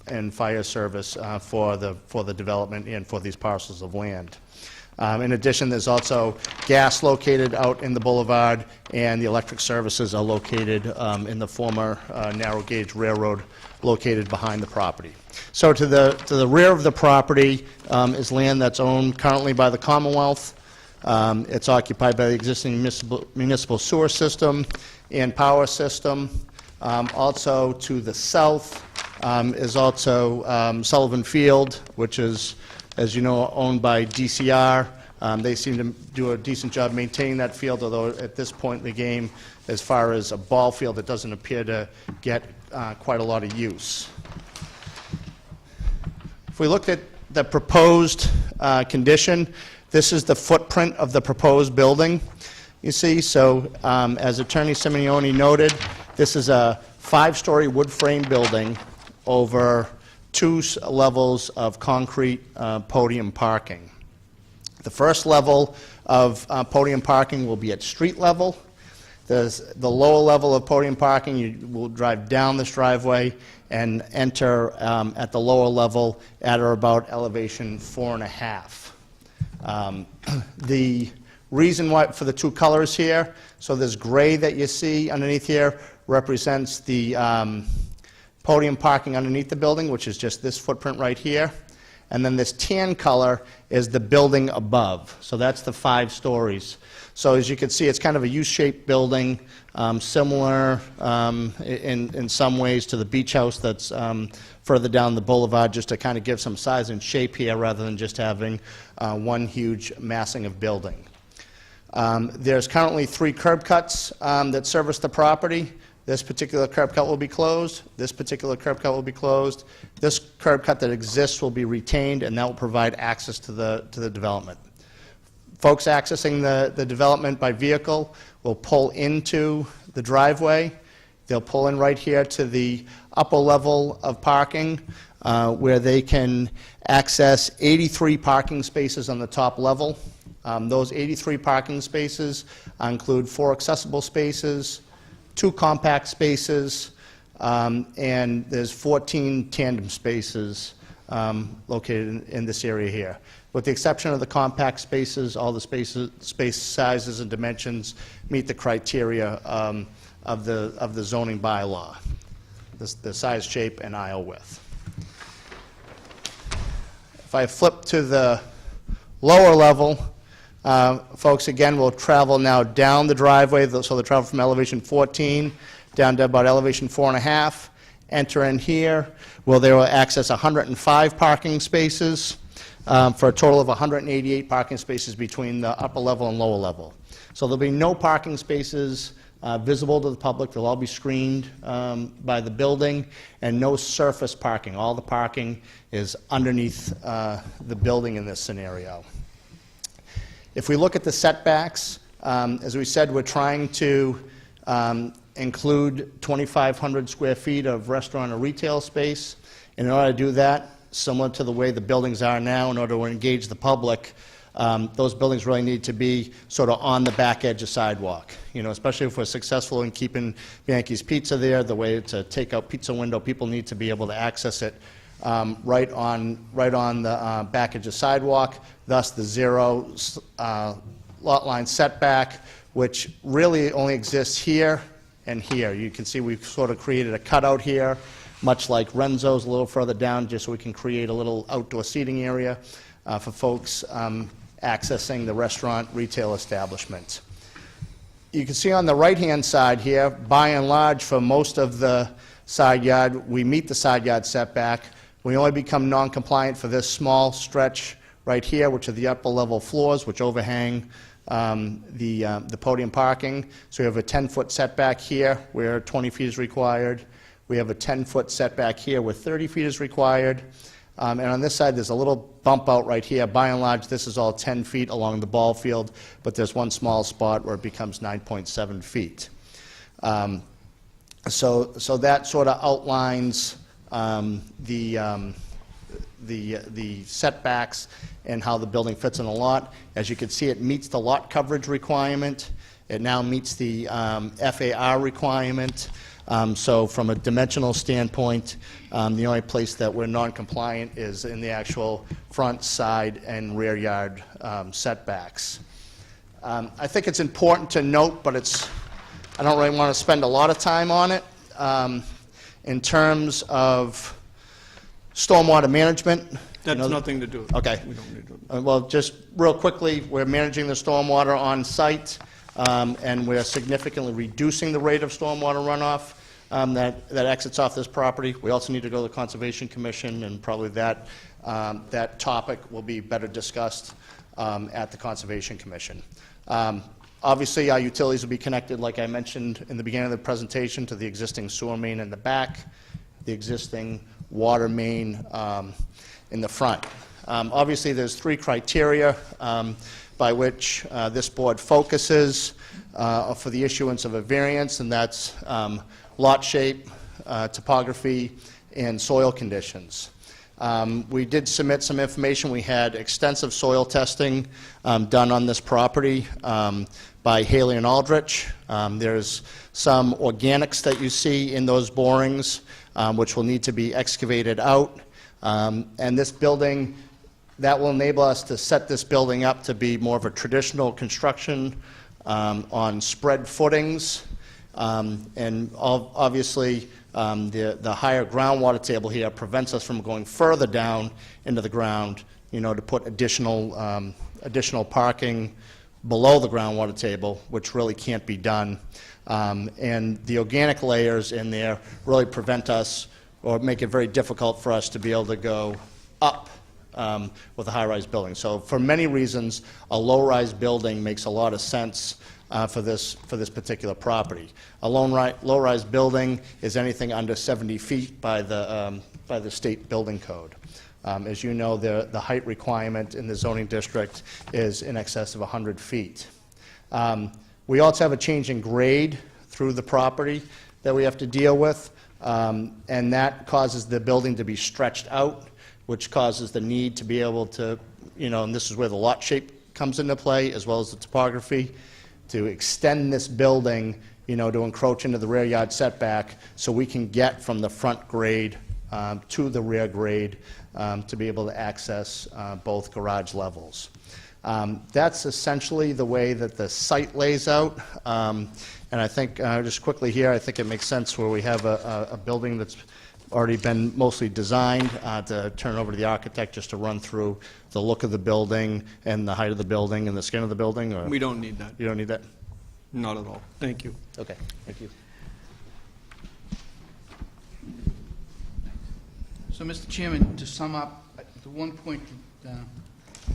and fire service for the development and for these parcels of land. In addition, there's also gas located out in the boulevard, and the electric services are located in the former narrow gauge railroad located behind the property. So to the rear of the property is land that's owned currently by the Commonwealth. It's occupied by the existing municipal sewer system and power system. Also to the south is also Sullivan Field, which is, as you know, owned by DCR. They seem to do a decent job maintaining that field, although at this point in the game, as far as a ball field, it doesn't appear to get quite a lot of use. If we look at the proposed condition, this is the footprint of the proposed building, you see. So as Attorney Simeoni noted, this is a 5-story wood frame building over 2 levels of concrete podium parking. The first level of podium parking will be at street level. The lower level of podium parking, you will drive down this driveway and enter at the lower level at or about elevation 4.5. The reason why for the 2 colors here, so this gray that you see underneath here represents the podium parking underneath the building, which is just this footprint right here. And then this tan color is the building above. So that's the 5 stories. So as you can see, it's kind of a U-shaped building, similar in some ways to the beach house that's further down the boulevard, just to kind of give some size and shape here rather than just having one huge massing of building. There's currently 3 curb cuts that service the property. This particular curb cut will be closed. This particular curb cut will be closed. This curb cut that exists will be retained, and that will provide access to the development. Folks accessing the development by vehicle will pull into the driveway. They'll pull in right here to the upper level of parking, where they can access 83 parking spaces on the top level. Those 83 parking spaces include 4 accessible spaces, 2 compact spaces, and there's 14 tandem spaces located in this area here. With the exception of the compact spaces, all the space sizes and dimensions meet the criteria of the zoning bylaw, the size, shape, and aisle width. If I flip to the lower level, folks, again, will travel now down the driveway, so they travel from elevation 14 down to about elevation 4.5, enter in here, where they will access 105 parking spaces for a total of 188 parking spaces between the upper level and lower level. So there'll be no parking spaces visible to the public. They'll all be screened by the building, and no surface parking. All the parking is underneath the building in this scenario. If we look at the setbacks, as we said, we're trying to include 2,500 square feet of restaurant or retail space. In order to do that, similar to the way the buildings are now, in order to engage the public, those buildings really need to be sort of on the back edge of sidewalk. You know, especially if we're successful in keeping Bianchi's Pizza there, the way it's a takeout pizza window, people need to be able to access it right on the back edge of sidewalk, thus the 0 lot line setback, which really only exists here and here. You can see we've sort of created a cutout here, much like Renzo's a little further down, just so we can create a little outdoor seating area for folks accessing the restaurant retail establishment. You can see on the right-hand side here, by and large, for most of the side yard, we meet the side yard setback. We only become non-compliant for this small stretch right here, which are the upper level floors, which overhang the podium parking. So we have a 10-foot setback here where 20 feet is required. We have a 10-foot setback here where 30 feet is required. And on this side, there's a little bump out right here. By and large, this is all 10 feet along the ball field, but there's one small spot where it becomes 9.7 feet. So that sort of outlines the setbacks and how the building fits in the lot. As you can see, it meets the lot coverage requirement. It now meets the FAR requirement. So from a dimensional standpoint, the only place that we're non-compliant is in the actual front, side, and rear yard setbacks. I think it's important to note, but I don't really want to spend a lot of time on it. In terms of stormwater management. That's nothing to do with it. Okay. We don't need to. Well, just real quickly, we're managing the stormwater on site, and we're significantly reducing the rate of stormwater runoff that exits off this property. We also need to go to the Conservation Commission, and probably that topic will be better discussed at the Conservation Commission. Obviously, our utilities will be connected, like I mentioned in the beginning of the presentation, to the existing sewer main in the back, the existing water main in the front. Obviously, there's 3 criteria by which this board focuses for the issuance of a variance, and that's lot shape, topography, and soil conditions. We did submit some information. We had extensive soil testing done on this property by Haley and Aldrich. There's some organics that you see in those borings, which will need to be excavated out. And this building, that will enable us to set this building up to be more of a traditional construction on spread footings. And obviously, the higher groundwater table here prevents us from going further down into the ground, to put additional parking below the groundwater table, which really can't be done. And the organic layers in there really prevent us, or make it very difficult for us to be able to go up with a high-rise building. So for many reasons, a low-rise building makes a lot of sense for this particular property. A low-rise building is anything under 70 feet by the state building code. As you know, the height requirement in the zoning district is in excess of 100 feet. We also have a change in grade through the property that we have to deal with, and that causes the building to be stretched out, which causes the need to be able to, and this is where the lot shape comes into play, as well as the topography, to extend this building, to encroach into the rear yard setback, so we can get from the front grade to the rear grade to be able to access both garage levels. That's essentially the way that the site lays out. And I think, just quickly here, I think it makes sense where we have a building that's already been mostly designed to turn it over to the architect just to run through the look of the building and the height of the building and the skin of the building? Or We don't need that. you don't need that? Not at all. Thank you. Okay, thank you. So, Mr. Chairman, to sum up, the one point that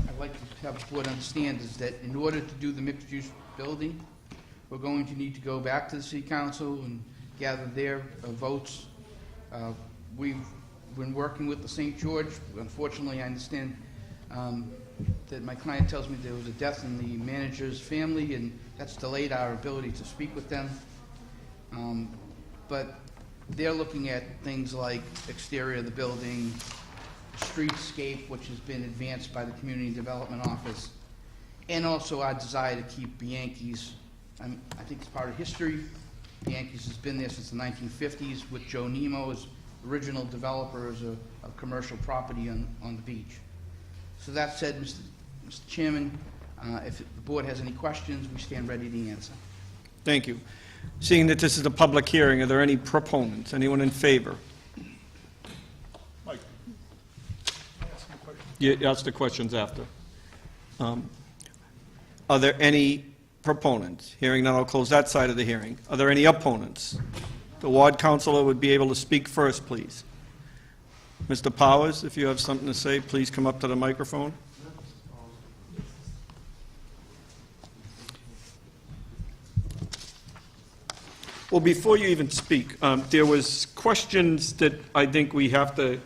I'd like to have the board understand is that in order to do the mixed-use building, we're going to need to go back to the city council and gather their votes. We've been working with the St. George. Unfortunately, I understand that my client tells me there was a death in the manager's family, and that's delayed our ability to speak with them. But they're looking at things like exterior of the building, streetscape, which has been advanced by the Community Development Office, and also our desire to keep Bianchi's. I think it's part of history. Bianchi's has been there since the 1950s with Joe Nemo as original developers of commercial property on the beach. So that said, Mr. Chairman, if the board has any questions, we stand ready to answer. Thank you. Seeing that this is a public hearing, are there any proponents? Anyone in favor? Mike, You ask the questions after. Are there any proponents? Hearing none, I'll close that side of the hearing. Are there any opponents? The ward councilor would be able to speak first, please. Mr. Powers, if you have something to say, please come up to the microphone. Well, before you even speak, there was questions that I think we have to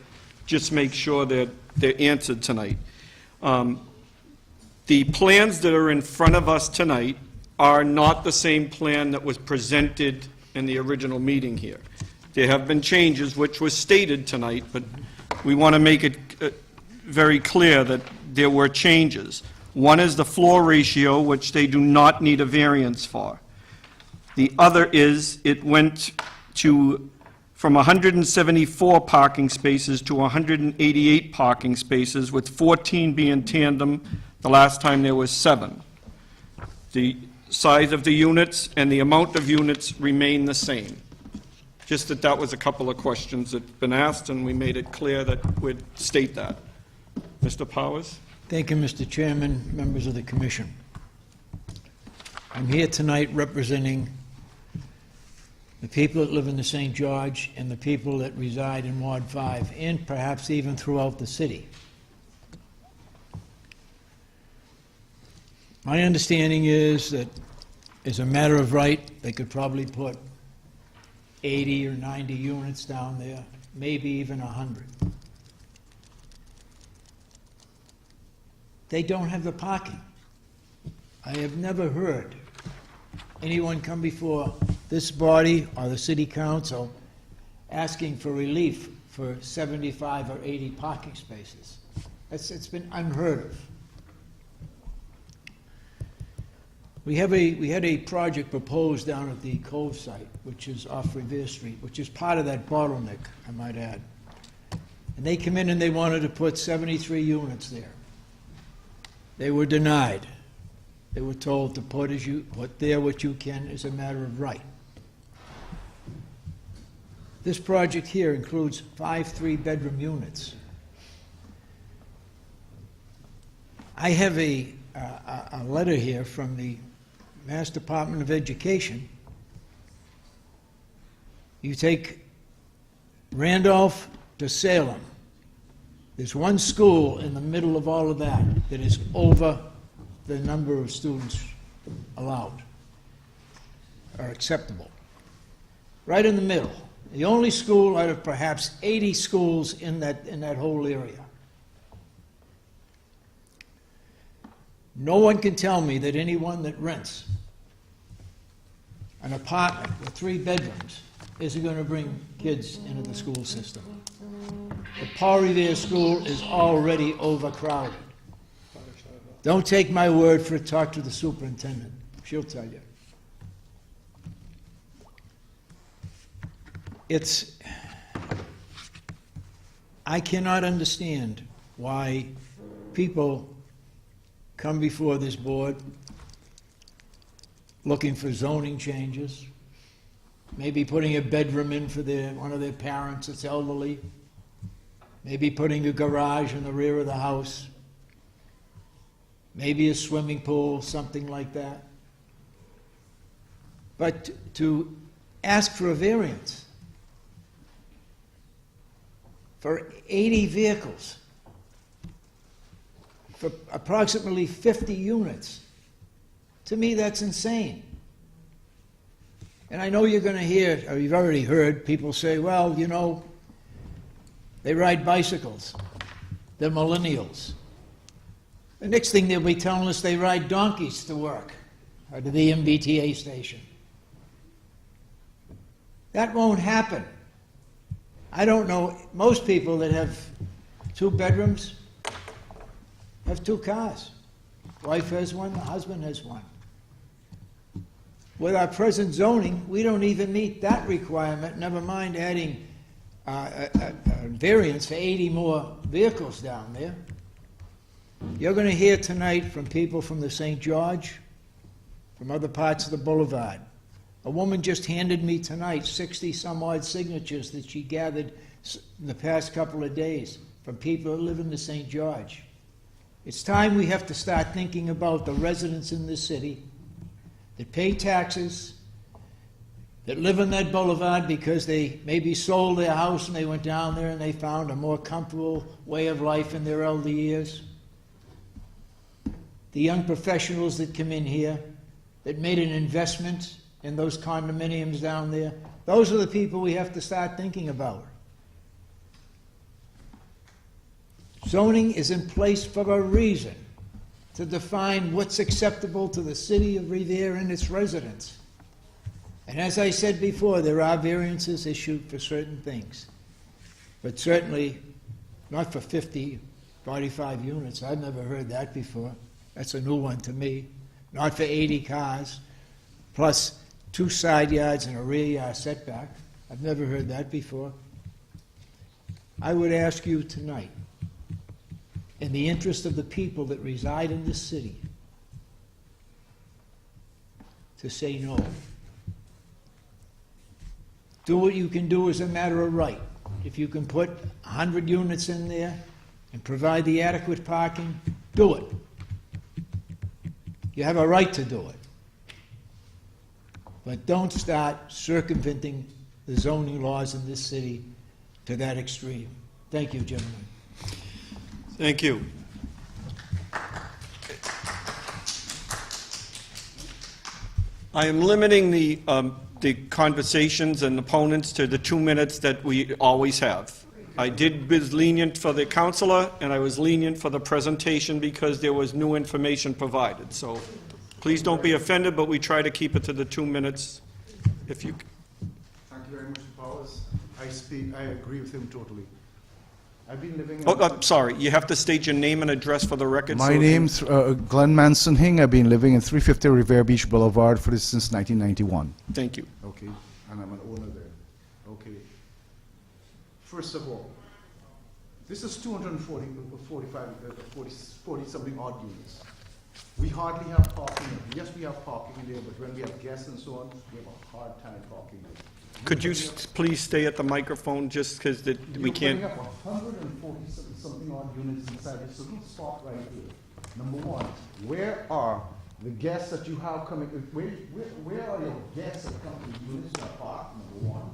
just make sure that they're answered tonight. The plans that are in front of us tonight are not the same plan that was presented in the original meeting here. There have been changes, which was stated tonight, but we want to make it very clear that there were changes. One is the floor ratio, which they do not need a variance for. The other is, it went from 174 parking spaces to 188 parking spaces, with 14 being tandem. The last time there was 7. The size of the units and the amount of units remain the same. Just that was a couple of questions that have been asked, and we made it clear that we'd state that. Mr. Powers? Thank you, Mr. Chairman, members of the commission. I'm here tonight representing the people that live in the St. George and the people that reside in Ward 5, and perhaps even throughout the city. My understanding is that, as a matter of right, they could probably put 80 or 90 units down there, maybe even 100. They don't have the parking. I have never heard anyone come before this body or the city council asking for relief for 75 or 80 parking spaces. It's been unheard of. We had a project proposed down at the Cove site, which is off Revere Street, which is part of that bottleneck, I might add. And they come in and they wanted to put 73 units there. They were denied. They were told to put there what you can as a matter of right. This project here includes 5 3-bedroom units. I have a letter here from the Mass Department of Education. You take Randolph to Salem. There's one school in the middle of all of that is over the number of students allowed or acceptable. Right in the middle. The only school out of perhaps 80 schools in that whole area. No one can tell me that anyone that rents an apartment with 3 bedrooms isn't going to bring kids into the school system. The Paul Revere School is already overcrowded. Don't take my word for it, talk to the superintendent. She'll tell you. I cannot understand why people come before this board looking for zoning changes, maybe putting a bedroom in for one of their parents that's elderly, maybe putting a garage in the rear of the house, maybe a swimming pool, something like that. But to ask for a variance for 80 vehicles, for approximately 50 units, to me that's insane. And I know you're going to hear, or you've already heard, people say, well, you know, they ride bicycles, they're millennials. The next thing they'll be telling us they ride donkeys to work or to the MBTA station. That won't happen. I don't know, most people that have 2 bedrooms have 2 cars. Wife has one, the husband has one. With our present zoning, we don't even meet that requirement, never mind adding a variance for 80 more vehicles down there. You're going to hear tonight from people from the St. George, from other parts of the boulevard. A woman just handed me tonight 60-some-odd signatures that she gathered in the past couple of days from people that live in the St. George. It's time we have to start thinking about the residents in this city that pay taxes, that live on that boulevard because they maybe sold their house and they went down there and they found a more comfortable way of life in their elder years. The young professionals that come in here, that made an investment in those condominiums down there, those are the people we have to start thinking about. Zoning is in place for a reason, to define what's acceptable to the city of Revere and its residents. And as I said before, there are variances issued for certain things, but certainly not for 50, 45 units. I've never heard that before. That's a new one to me. Not for 80 cars, plus 2 side yards and a rear yard setback. I've never heard that before. I would ask you tonight, in the interest of the people that reside in this city, to say no. Do what you can do as a matter of right. If you can put 100 units in there and provide the adequate parking, do it. You have a right to do it. But don't start circumventing the zoning laws in this city to that extreme. Thank you, gentlemen. Thank you. I am limiting the conversations and opponents to the 2 minutes that we always have. I was lenient for the counselor, and I was lenient for the presentation because there was new information provided. So please don't be offended, but we try to keep it to the 2 minutes if you... Thank you very much, Mr. Powers. I agree with him totally. I've been living in... Oh, I'm sorry. You have to state your name and address for the record. My name's Glenn Manson Hing. I've been living in 350 Revere Beach Boulevard since 1991. Thank you. Okay, and I'm an owner there. Okay. First of all, this is 40 something odd units. We hardly have parking. Yes, we have parking in there, but when we have guests and so on, we have a hard time parking there. Could you please stay at the microphone just because we can't... You're putting up 140 something odd units inside this little spot right here. Number one, where are the guests that you have coming? Where are your guests that come to the units that park? Number one.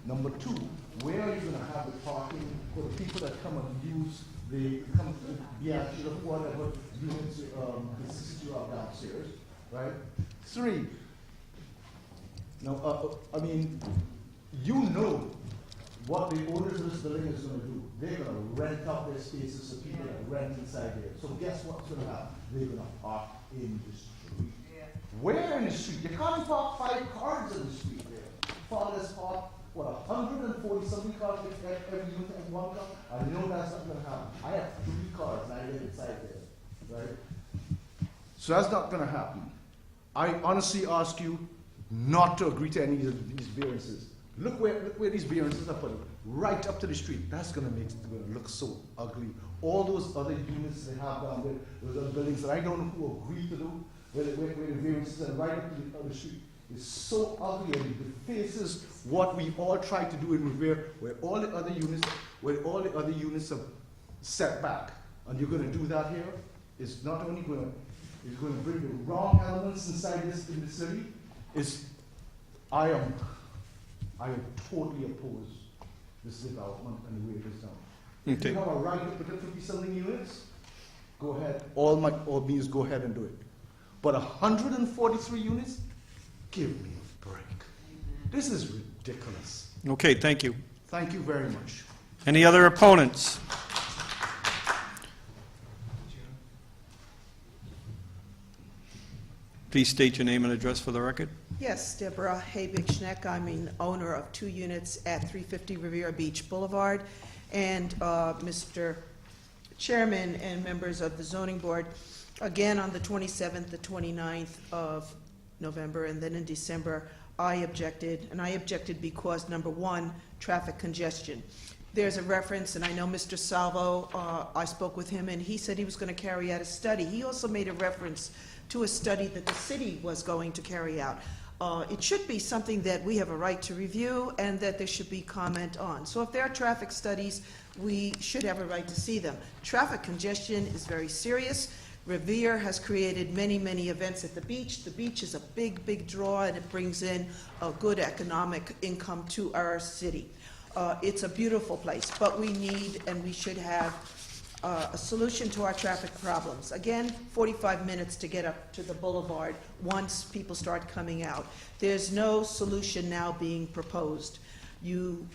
Number two, where are you going to have the parking for the people that come and use the whatever units, the 62 are downstairs, right? Three. Now, I mean, you know what the owners of this building is going to do. They're going to rent out their spaces so people that rent inside there. So guess what's going to happen? They're going to park in the street. Yeah. Where in the street? You can't park 5 cars in the street there. Far less park, what, 140 something cars every unit in one car? I know that's not going to happen. I have 3 cars and I live inside there, right? So that's not going to happen. I honestly ask you not to agree to any of these variances. Look where these variances are put, right up to the street. That's going to make it look so ugly. All those other units they have down there, those other buildings that I don't know who agreed to do, where the variances are right up to the other street, is so ugly and it faces what we all try to do in Revere, where all the other units are set back. And you're going to do that here. It's not only going to, it's going to bring the wrong elements inside in the city. I am totally opposed this development and the way it is done. Okay. If you have a right to put up 50-something units, go ahead. All means go ahead and do it. But 143 units, give me a break. This is ridiculous. Okay, thank you. Thank you very much. Any other opponents? Please state your name and address for the record. Yes, Deborah Habig-Schneck. I'm an owner of 2 units at 350 Riviera Beach Boulevard. And Mr. Chairman and members of the Zoning Board, again on the 27th, the 29th of November, and then in December, I objected. And I objected because, number one, traffic congestion. There's a reference, and I know Mr. Salvo, I spoke with him, and he said he was going to carry out a study. He also made a reference to a study that the city was going to carry out. It should be something that we have a right to review and that there should be comment on. So if there are traffic studies, we should have a right to see them. Traffic congestion is very serious. Revere has created many, many events at the beach. The beach is a big, big draw, and it brings in a good economic income to our city. It's a beautiful place, but we need and we should have a solution to our traffic problems. Again, 45 minutes to get up to the boulevard once people start coming out. There's no solution now being proposed. You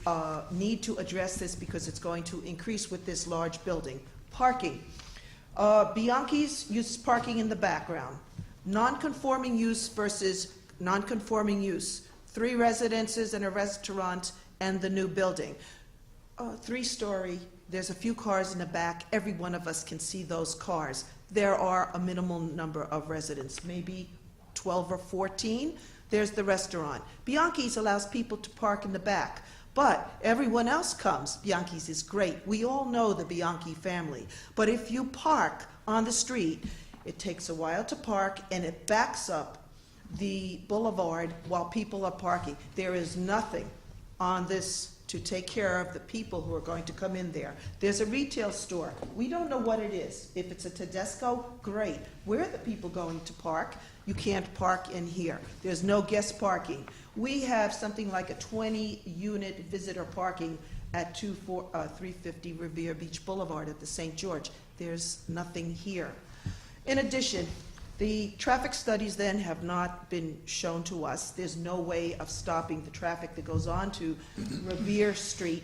need to address this because it's going to increase with this large building. Parking. Bianchi's uses parking in the background. Non-conforming use versus non-conforming use. 3 residences and a restaurant and the new building. 3-story, there's a few cars in the back. Every one of us can see those cars. There are a minimal number of residents, maybe 12 or 14. There's the restaurant. Bianchi's allows people to park in the back, but everyone else comes. Bianchi's is great. We all know the Bianchi family. But if you park on the street, it takes a while to park, and it backs up the boulevard while people are parking. There is nothing on this to take care of the people who are going to come in there. There's a retail store. We don't know what it is. If it's a Tedesco, great. Where are the people going to park? You can't park in here. There's no guest parking. We have something like a 20-unit visitor parking at 350 Revere Beach Boulevard at the St. George. There's nothing here. In addition, the traffic studies then have not been shown to us. There's no way of stopping the traffic that goes on to Revere Street.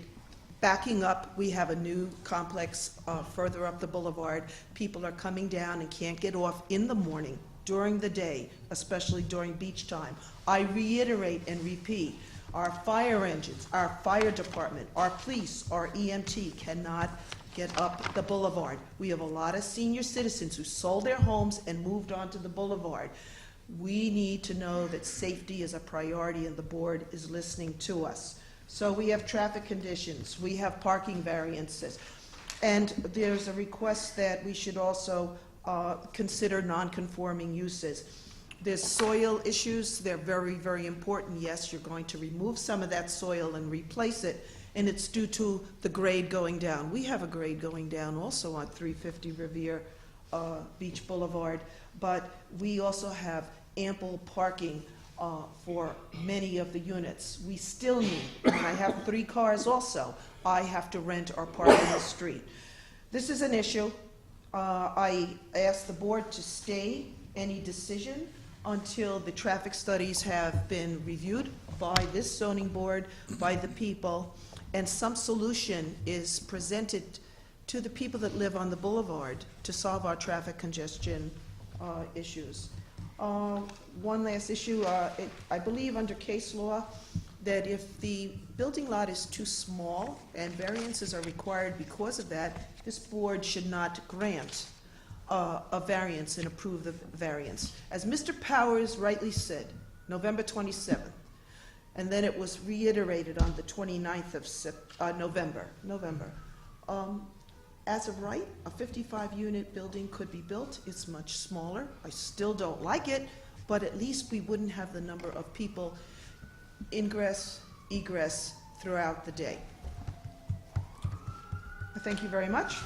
Backing up, we have a new complex further up the boulevard. People are coming down and can't get off in the morning, during the day, especially during beach time. I reiterate and repeat, our fire engines, our fire department, our police, our EMT cannot get up the boulevard. We have a lot of senior citizens who sold their homes and moved onto the boulevard. We need to know that safety is a priority and the board is listening to us. So we have traffic conditions, we have parking variances, and there's a request that we should also consider non-conforming uses. There's soil issues. They're very, very important. Yes, you're going to remove some of that soil and replace it, and it's due to the grade going down. We have a grade going down also on 350 Revere Beach Boulevard, but we also have ample parking for many of the units. We still need, and I have 3 cars also, I have to rent or park in the street. This is an issue. I asked the board to stay any decision until the traffic studies have been reviewed by this zoning board, by the people, and some solution is presented to the people that live on the boulevard to solve our traffic congestion issues. One last issue, I believe under case law that if the building lot is too small and variances are required because of that, this board should not grant a variance and approve the variance. As Mr. Powers rightly said, November 27th, and then it was reiterated on the 29th of November. As of right, a 55-unit building could be built. It's much smaller. I still don't like it, but at least we wouldn't have the number of people ingress, egress throughout the day. I thank you very much.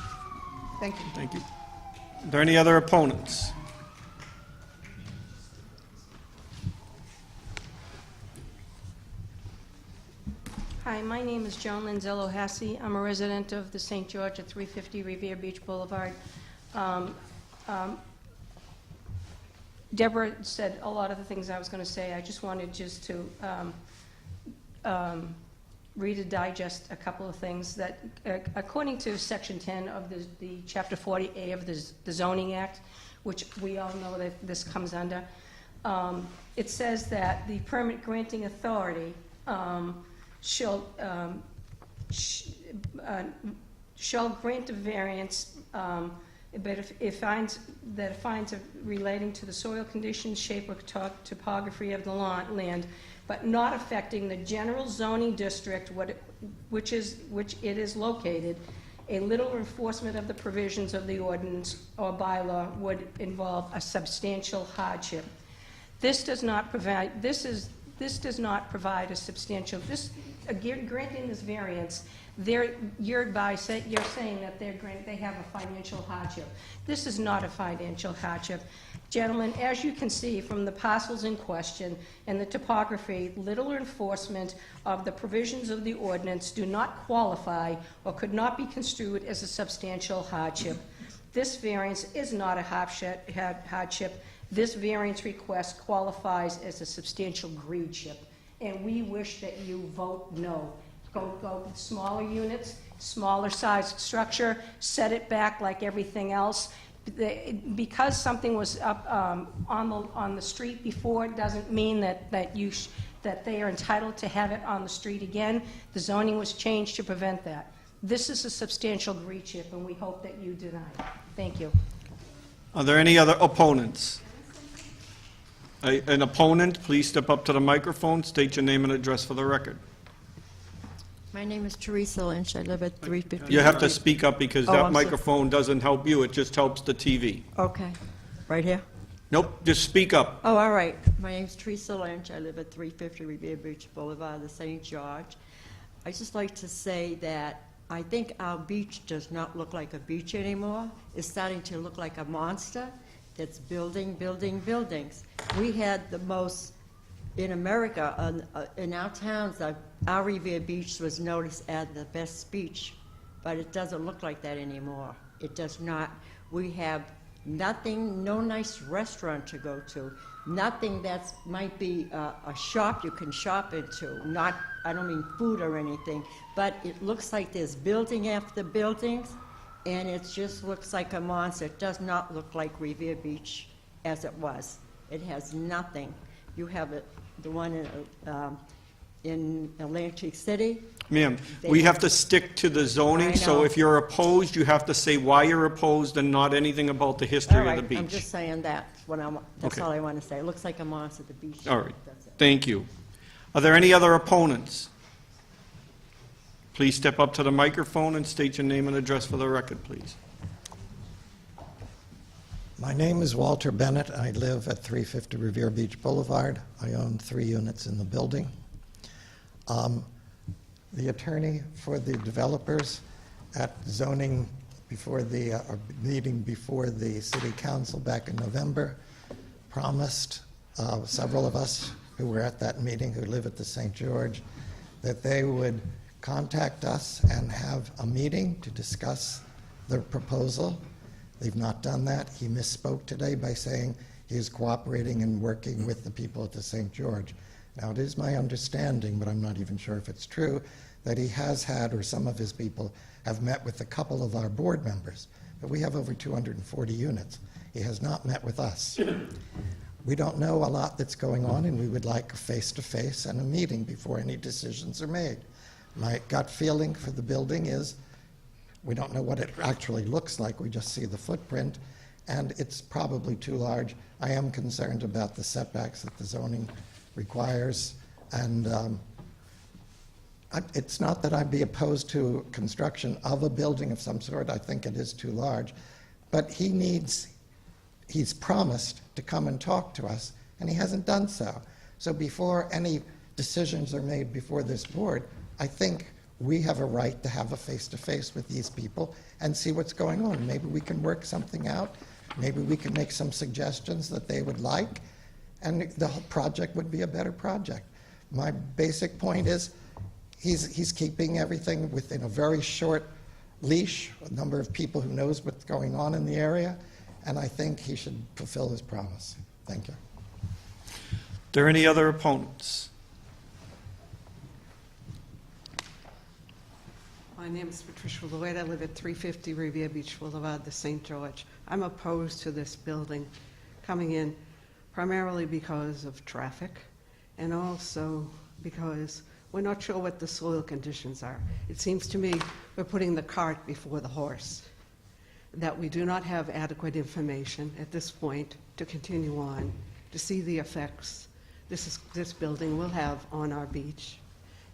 Thank you. Thank you. Are there any other opponents? Hi, my name is Joan Lanzello Hassey. I'm a resident of the St. George at 350 Revere Beach Boulevard. Deborah said a lot of the things I was going to say. I just wanted to read and digest a couple of things that, according to Section 10 of the Chapter 40A of the Zoning Act, which we all know that this comes under, it says that the permit granting authority shall grant a variance, but if it finds relating to the soil conditions, shape, or topography of the land, but not affecting the general zoning district which it is located, a little enforcement of the provisions of the ordinance or bylaw would involve a substantial hardship. This does not provide a substantial. Granting this variance, you're saying that they have a financial hardship. This is not a financial hardship. Gentlemen, as you can see from the parcels in question and the topography, little enforcement of the provisions of the ordinance do not qualify or could not be construed as a substantial hardship. This variance is not a hardship. This variance request qualifies as a substantial greedship, and we wish that you vote no. Go with smaller units, smaller sized structure, set it back like everything else. Because something was up on the street before doesn't mean that that they are entitled to have it on the street again. The zoning was changed to prevent that. This is a substantial breach, Chip, and we hope that you deny it. Thank you. Are there any other opponents? An opponent, please step up to the microphone, state your name and address for the record. My name is Teresa Lynch. I live at 350. You have to speak up because Oh, that I'm so- microphone doesn't help you, it just helps the TV. Okay. Right here? Nope, just speak up. Oh, all right. My name's Teresa Lynch. I live at 350 Revere Beach Boulevard, the St. George. I just like to say that I think our beach does not look like a beach anymore. It's starting to look like a monster that's building buildings. We had the most, in America, in our towns, our Revere Beach was noticed as the best beach, but it doesn't look like that anymore. It does not. We have nothing, no nice restaurant to go to, nothing that might be a shop you can shop into, not, I don't mean food or anything, but it looks like there's building after buildings, and it just looks like a monster. It does not look like Revere Beach as it was. It has nothing. You have it, the one in Atlantic City. Ma'am, we have to stick to the zoning, I so know. if you're opposed, you have to say why you're opposed and not anything about the history All of the right, beach. I'm just saying that's Okay. all I want to say. It looks like a monster, the beach. All right, That's it. thank you. Are there any other opponents? Please step up to the microphone and state your name and address for the record, please. My name is Walter Bennett. I live at 350 Revere Beach Boulevard. I own 3 units in the building. The attorney for the developers at zoning before the meeting before the city council back in November promised several of us who were at that meeting who live at the St. George that they would contact us and have a meeting to discuss the proposal. They've not done that. He misspoke today by saying he is cooperating and working with the people at the St. George. Now, it is my understanding, but I'm not even sure if it's true, that he has had, or some of his people have met with a couple of our board members. But we have over 240 units. He has not met with us. We don't know a lot that's going on, and we would like a face-to-face and a meeting before any decisions are made. My gut feeling for the building is we don't know what it actually looks like. We just see the footprint, and it's probably too large. I am concerned about the setbacks that the zoning requires, and it's not that I'd be opposed to construction of a building of some sort. I think it is too large, but he's promised to come and talk to us, and he hasn't done so. So before any decisions are made before this board, I think we have a right to have a face-to-face with these people and see what's going on. Maybe we can work something out. Maybe we can make some suggestions that they would like, and the whole project would be a better project. My basic point is he's keeping everything within a very short leash, a number of people who knows what's going on in the area, and I think he should fulfill his promise. Thank you. Are there any other opponents? My name is Patricia Lloyd. I live at 350 Revere Beach Boulevard, the St. George. I'm opposed to this building coming in primarily because of traffic and also because we're not sure what the soil conditions are. It seems to me we're putting the cart before the horse, that we do not have adequate information at this point to continue on to see the effects this building will have on our beach.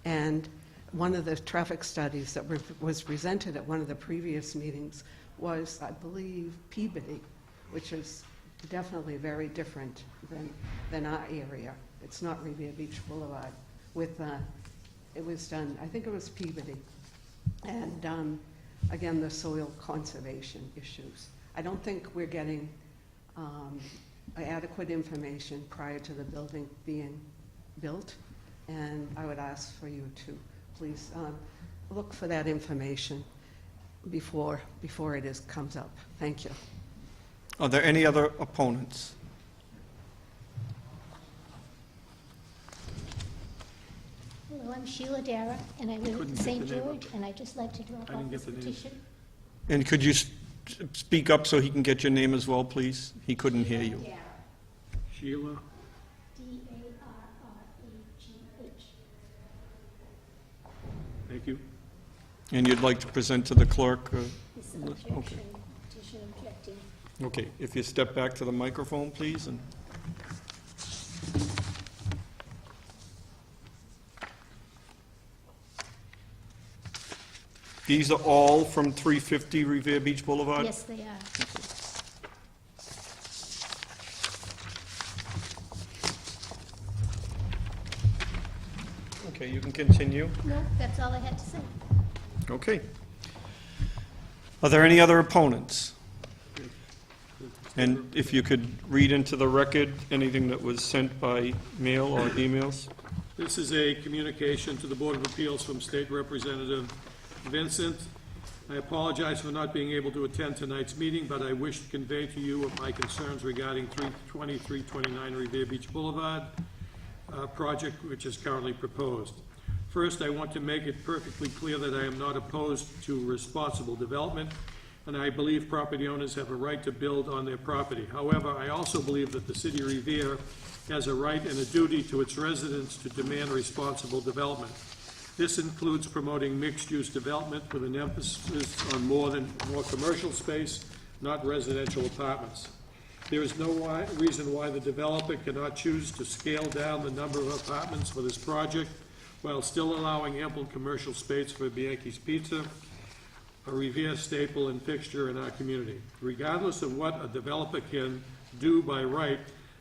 And one of the traffic studies that was presented at one of the previous meetings was, I believe, Peabody, which is definitely very different than our area. It's not Revere Beach Boulevard. It was done, I think it was Peabody. And again, the soil conservation issues. I don't think we're getting adequate information prior to the building being built, and I would ask for you to please look for that information before it comes up. Thank you. Are there any other opponents? Hello, I'm Sheila Dara, and I live Couldn't at get St. the name George, and I'd just like to drop I didn't off this get the name. petition. And could you speak up so he can get your name as well, please? He couldn't hear you. Sheila, D-A-R-R-A-G-A. Thank you. And you'd like to present to the clerk? This Okay. objection, petition objecting. Okay, if you step back to the microphone, please, and... These are all from 350 Revere Beach Boulevard? Yes, they are. Okay, you can continue. No, that's all I had to say. Okay. Are there any other opponents? And if you could read into the record anything that was sent by mail or emails? This is a communication to the Board of Appeals from State Representative Vincent. I apologize for not being able to attend tonight's meeting, but I wish to convey to you my concerns regarding 32329 Revere Beach Boulevard project, which is currently proposed. First, I want to make it perfectly clear that I am not opposed to responsible development, and I believe property owners have a right to build on their property. However, I also believe that the city of Revere has a right and a duty to its residents to demand responsible development. This includes promoting mixed-use development with an emphasis on more commercial space, not residential apartments. There is no reason why the developer cannot choose to scale down the number of apartments for this project while still allowing ample commercial space for Bianchi's Pizza, a Revere staple and fixture in our community. Regardless of what a developer can do by right,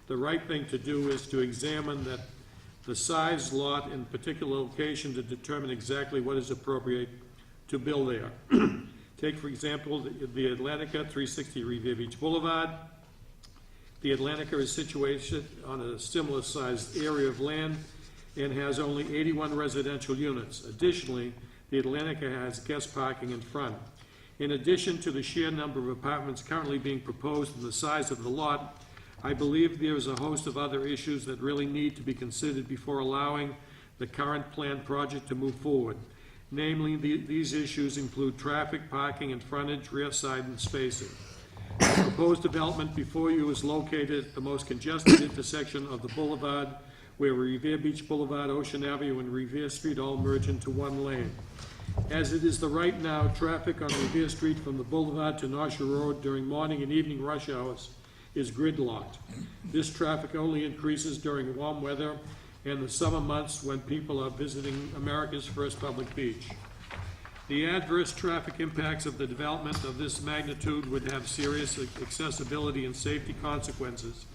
the right thing to do is to examine that the size, lot, and particular location to determine exactly what is appropriate to build there. Take, for example, the Atlantica, 360 Revere Beach Boulevard. The Atlantica is situated on a similar sized area of land and has only 81 residential units. Additionally, the Atlantica has guest parking in front. In addition to the sheer number of apartments currently being proposed and the size of the lot, I believe there is a host of other issues that really need to be considered before allowing the current planned project to move forward. Namely, these issues include traffic, parking, and frontage, rear side, and spacing. The proposed development before you is located at the most congested intersection of the boulevard, where Revere Beach Boulevard, Ocean Avenue, and Revere Street all merge into one lane. As it is the right now, traffic on Revere Street from the boulevard to North Shore Road during morning and evening rush hours is gridlocked. This traffic only increases during warm weather and the summer months when people are visiting America's first public beach. The adverse traffic impacts of the development of this magnitude would have serious accessibility and safety consequences,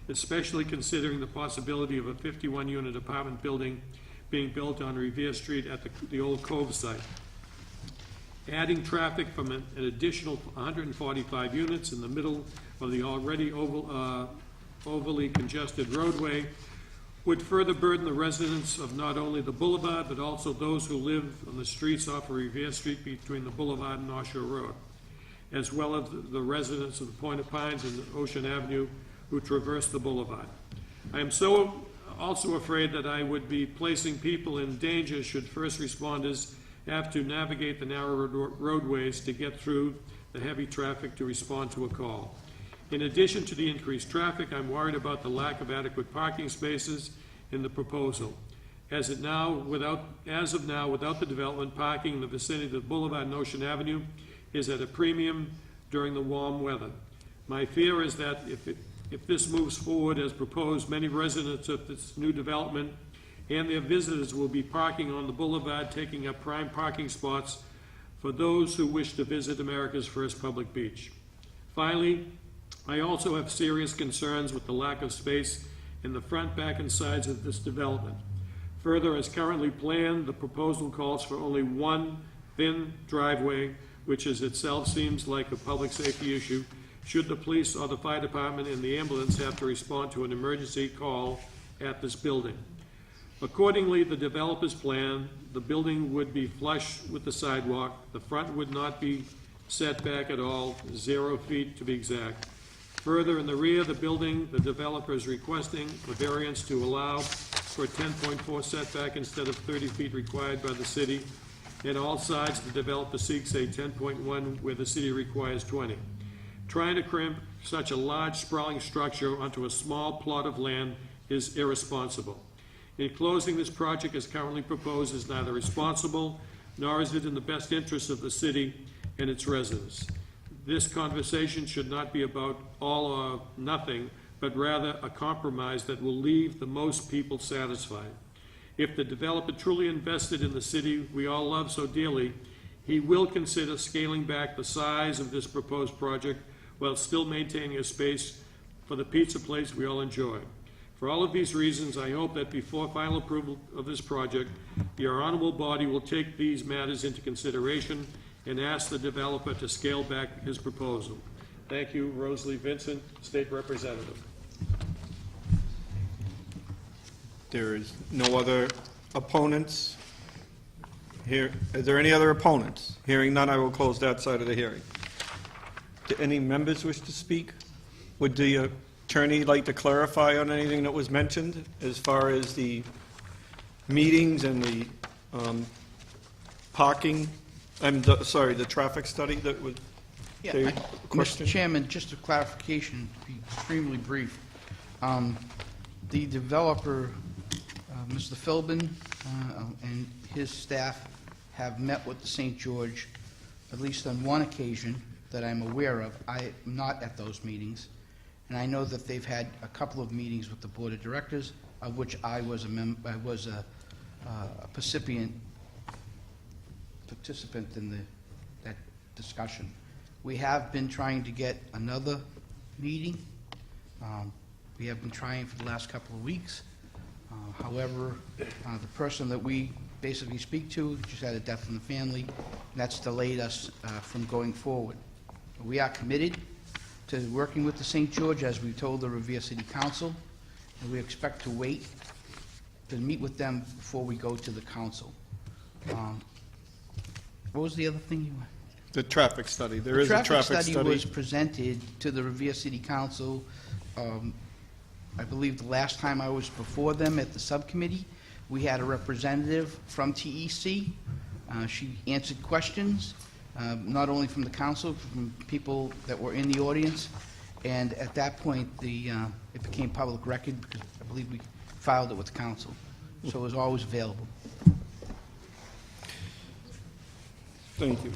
especially considering the possibility of a 51-unit apartment building being built on Revere Street at the old Cove site. Adding traffic from an additional 145 units in the middle of the already overly congested roadway would further burden the residents of not only the boulevard, but also those who live on the streets off of Revere Street between the boulevard and North Shore Road, as well as the residents of the Point of Pines and Ocean Avenue who traverse the boulevard. I am also afraid that I would be placing people in danger should first responders have to navigate the narrow roadways to get through the heavy traffic to respond to a call. In addition to the increased traffic, I'm worried about the lack of adequate parking spaces in the proposal. As of now, without the development, parking in the vicinity of the boulevard and Ocean Avenue is at a premium during the warm weather. My fear is that if this moves forward as proposed, many residents of this new development and their visitors will be parking on the boulevard, taking up prime parking spots for those who wish to visit America's first public beach. Finally, I also have serious concerns with the lack of space in the front, back, and sides of this development. Further, as currently planned, the proposal calls for only one thin driveway, which is itself seems like a public safety issue should the police or the fire department and the ambulance have to respond to an emergency call at this building. Accordingly, the developer's plan, the building would be flush with the sidewalk, the front would not be set back at all, 0 feet to be exact. Further, in the rear of the building, the developer is requesting a variance to allow for a 10.4 setback instead of 30 feet required by the city. And all sides, the developer seeks a 10.1 where the city requires 20. Trying to crimp such a large sprawling structure onto a small plot of land is irresponsible. In closing, this project as currently proposed is neither responsible nor is it in the best interest of the city and its residents. This conversation should not be about all or nothing, but rather a compromise that will leave the most people satisfied. If the developer truly invested in the city we all love so dearly, he will consider scaling back the size of this proposed project while still maintaining a space for the pizza place we all enjoy. For all of these reasons, I hope that before final approval of this project, your honorable body will take these matters into consideration and ask the developer to scale back his proposal. Thank you, Rosalie Vincent, State Representative. There is no other opponents here. Is there any other opponents? Hearing none, I will close that side of the hearing. Do any members wish to speak? Would the attorney like to clarify on anything that was mentioned as far as the meetings and the parking? The traffic study that was... Yeah, Mr. Chairman, just a clarification, to be extremely brief. The developer, Mr. Philbin, and his staff have met with the St. George at least on one occasion that I'm aware of. I am not at those meetings, and I know that they've had a couple of meetings with the Board of Directors, of which I was a participant in that discussion. We have been trying to get another meeting. We have been trying for the last couple of weeks. However, the person that we basically speak to just had a death in the family, and that's delayed us from going forward. We are committed to working with the St. George, as we told the Revere City Council, and we expect to wait to meet with them before we go to the council. What was the other thing you wanted? The traffic study. There is a traffic study. The traffic study was presented to the Revere City Council, I believe the last time I was before them at the subcommittee. We had a representative from TEC. She answered questions, not only from the council, from people that were in the audience. And at that point, it became public record because I believe we filed it with the council. So it was always available. Thank you.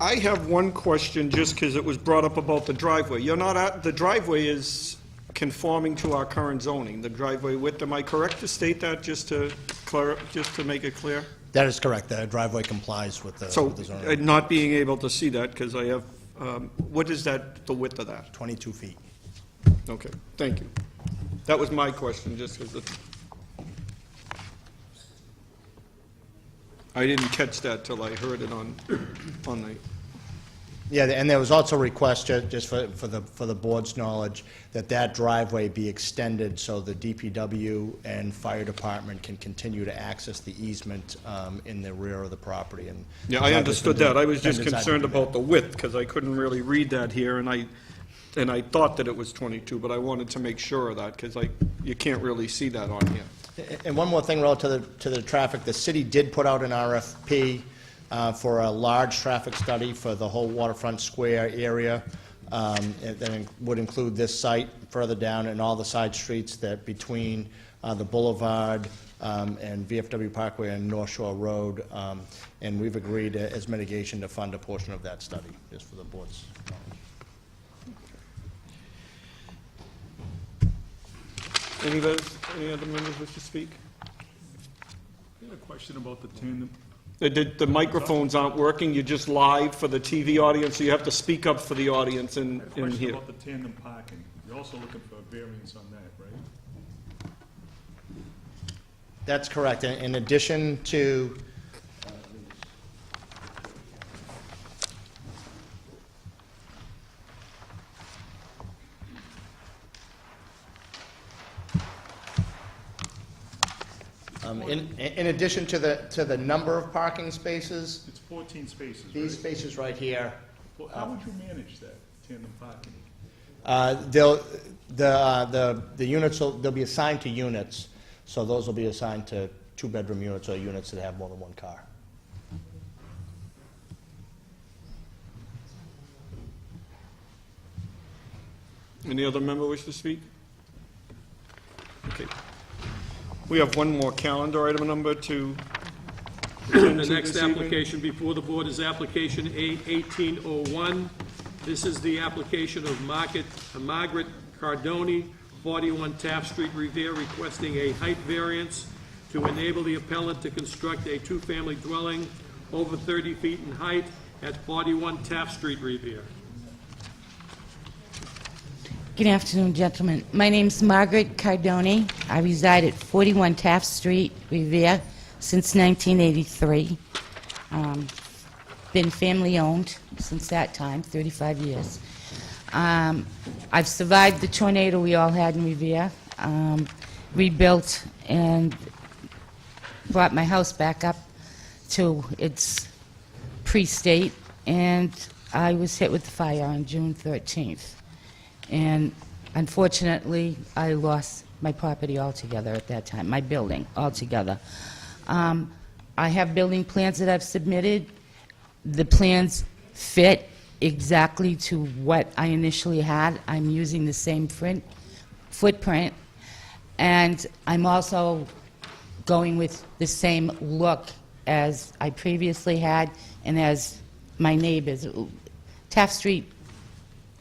I have one question, just because it was brought up about the driveway. The driveway is conforming to our current zoning, the driveway width. Am I correct to state that, just to make it clear? That is correct. The driveway complies with the zoning. Not being able to see that, because I have, what is that, the width of that? 22 feet. Okay, thank you. That was my question, just because I didn't catch that till I heard it on the... Yeah, and there was also a request, just for the board's knowledge, that driveway be extended so the DPW and fire department can continue to access the easement in the rear of the property. And yeah, I understood that. I was just concerned about the width, because I couldn't really read that here, and I thought that it was 22, but I wanted to make sure of that, because you can't really see that on here. And one more thing relative to the traffic, the city did put out an RFP for a large traffic study for the whole Waterfront Square area. That would include this site further down and all the side streets that between the Boulevard and VFW Parkway and North Shore Road. And we've agreed as mitigation to fund a portion of that study, just for the board's knowledge. Any other members wish to speak? I had a question about the tandem. The microphones aren't working. You're just live for the TV audience, so you have to speak up for the audience in I have a question here. about the tandem parking. You're also looking for a variance on that, right? That's correct. In addition to in addition to the number of parking spaces, It's 14 spaces, right? these spaces right here, Well, how would you manage that, tandem parking? the units they'll be assigned to units, so those will be assigned to two-bedroom units or units that have more than one car. Any other member wish to speak? Okay. We have one more calendar item number to The next application before the board is application A1801. This is the application of Margaret Cardoni, 41 Taft Street, Revere, requesting a height variance to enable the appellant to construct a two-family dwelling over 30 feet in height at 41 Taft Street, Revere. Good afternoon, gentlemen. My name's Margaret Cardoni. I reside at 41 Taft Street, Revere, since 1983. Been family-owned since that time, 35 years. I've survived the tornado we all had in Revere, rebuilt and brought my house back up to its pre-state, and I was hit with the fire on June 13th. And unfortunately, I lost my property altogether at that time, my building altogether. I have building plans that I've submitted. The plans fit exactly to what I initially had. I'm using the same footprint, and I'm also going with the same look as I previously had and as my neighbors. Taft Street,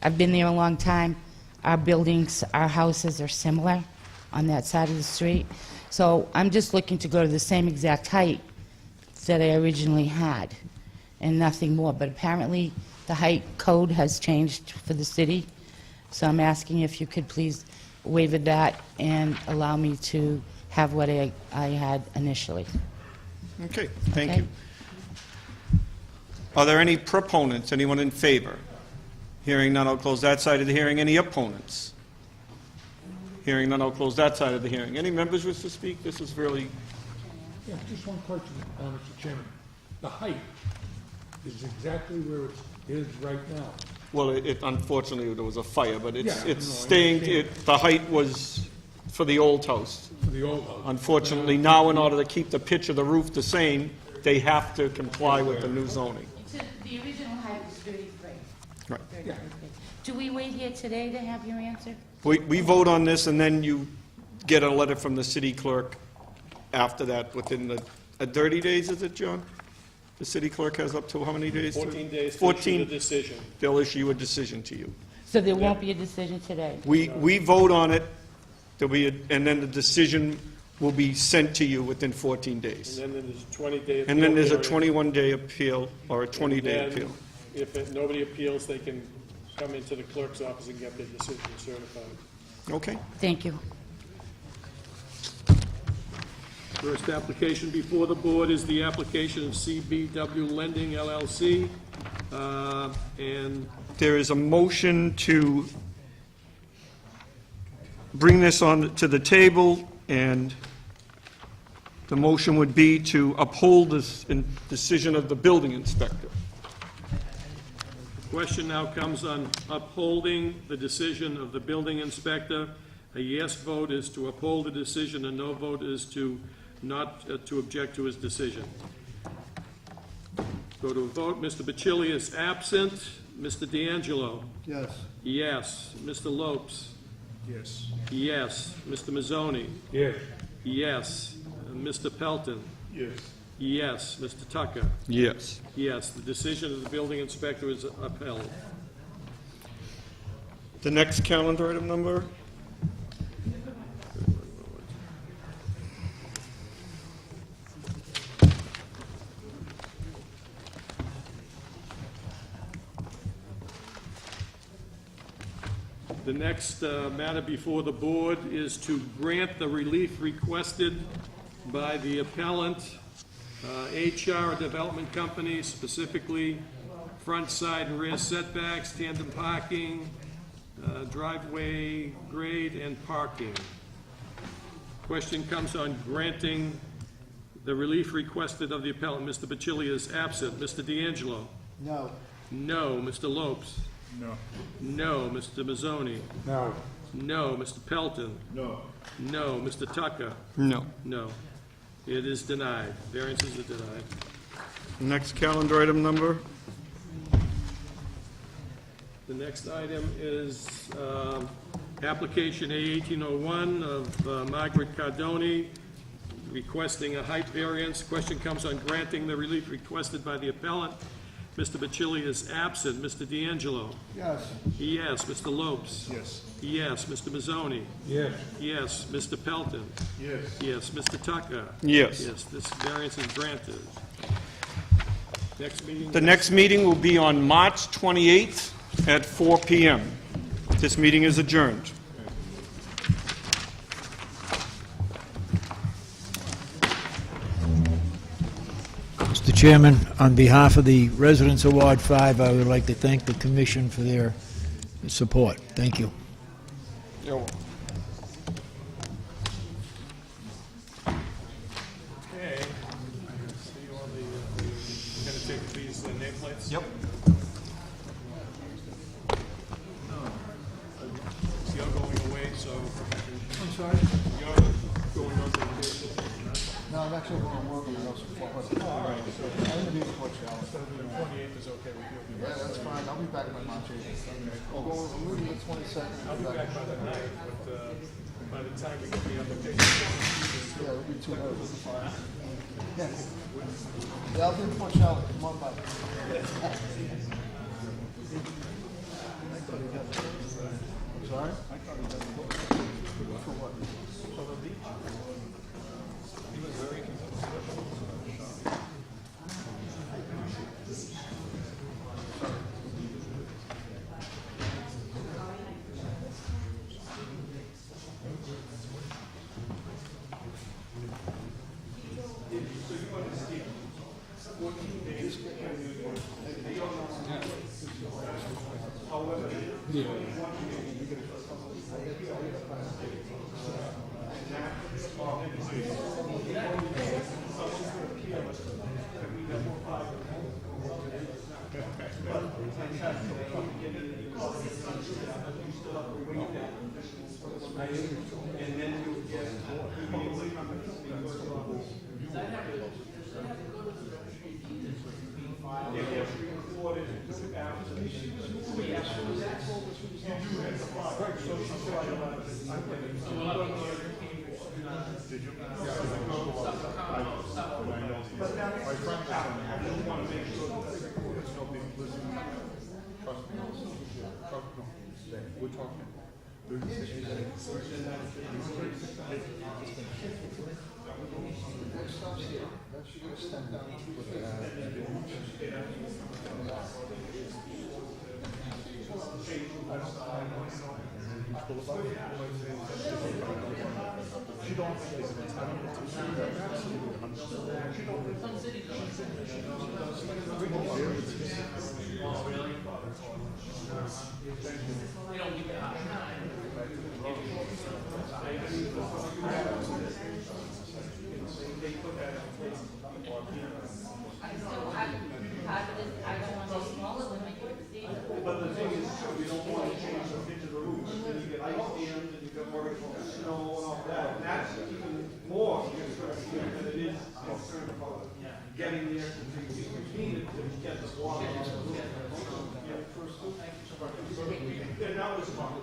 I've been there a long time. Our buildings, our houses are similar on that side of the street. So I'm just looking to go to the same exact height that I originally had and nothing more. But apparently the height code has changed for the city. So I'm asking if you could please waiver that and allow me to have what I had initially. Okay, thank you. Are there any proponents? Anyone in favor? Hearing none, I'll close that side of the hearing. Any opponents? Hearing none, I'll close that side of the hearing. Any members wish to speak? This is really... Yeah, just one question, Mr. Chairman. The height is exactly where it is right now. Well, unfortunately, there was a fire, but Yeah, it's no, I staying, understand. the height was for the old house. For the old house. Unfortunately, now in order to keep the pitch of the roof the same, they have to comply with the new zoning. The original height was 33. Right. Yeah. Do we wait here today to have your answer? We vote on this, and then you get a letter from the city clerk after that, within the 30 days, is it, John? The city clerk has up to how many days? 14 days to issue 14. the decision. They'll issue a decision to you. So there won't be a decision today? We vote on it, and then the decision will be sent to you within 14 days. And then there's a 20-day appeal. And then there's a period. 21-day appeal, or a 20-day And then appeal. If nobody appeals, they can come into the clerk's office and get their decision certified. Okay. Thank you. First application before the board is the application of CBW Lending LLC, and There is a motion to bring this on to the table, and the motion would be to uphold this decision of the building inspector. the question now comes on upholding the decision of the building inspector. A yes vote is to uphold the decision, a no vote is to not to object to his decision. Go to a vote. Mr. Bacilli is absent. Mr. D'Angelo? Yes. Yes. Mr. Lopes? Yes. Yes. Mr. Mazzoni? Yes. Yes. Mr. Pelton? Yes. Yes. Mr. Tucker? Yes. Yes. The decision of the building inspector is upheld. The next calendar item number? The next matter before the board is to grant the relief requested by the appellant, HR Development Company, specifically front, side, and rear setbacks, tandem parking, driveway grade, and parking. Question comes on granting the relief requested of the appellant. Mr. Bacilli is absent. Mr. D'Angelo? No. No. Mr. Lopes? No. No. Mr. Mazzoni? No. No. Mr. Pelton? No. No. Mr. Tucker? No. No. It is denied. Variances are denied. Next calendar item number? The next item is application A1801 of Margaret Cardoni, requesting a height variance. Question comes on granting the relief requested by the appellant. Mr. Bacilli is absent. Mr. D'Angelo? Yes. Yes. Mr. Lopes? Yes. Yes. Mr. Mazzoni? Yes. Yes. Mr. Pelton? Yes. Yes. Mr. Tucker? Yes. Yes, this variance is granted. Next meeting? The next meeting will be on March 28th at 4 p.m. This meeting is adjourned. Mr. Chairman, on behalf of the residents of Ward 5, I would like to thank the commission for their support. Thank you. Okay. See you on the, you're gonna take these nameplates? Yep. You're going away, so I'm sorry? you're going on vacation. No, I'm actually going to work on the house before. All right. So I'm going to be before Charlotte. So the 28th is okay with you? Yeah, that's fine. I'll be back by March 8th. I'm leaving the 22nd. I'll be back by the 9th, but by the time we get the application. Yeah, it'll be 2 hours. Yeah. Yeah, I'll be in Port Charlotte. Come on by. I'm sorry? For what? For the beach. He was very We're talking. Yeah, that was fun.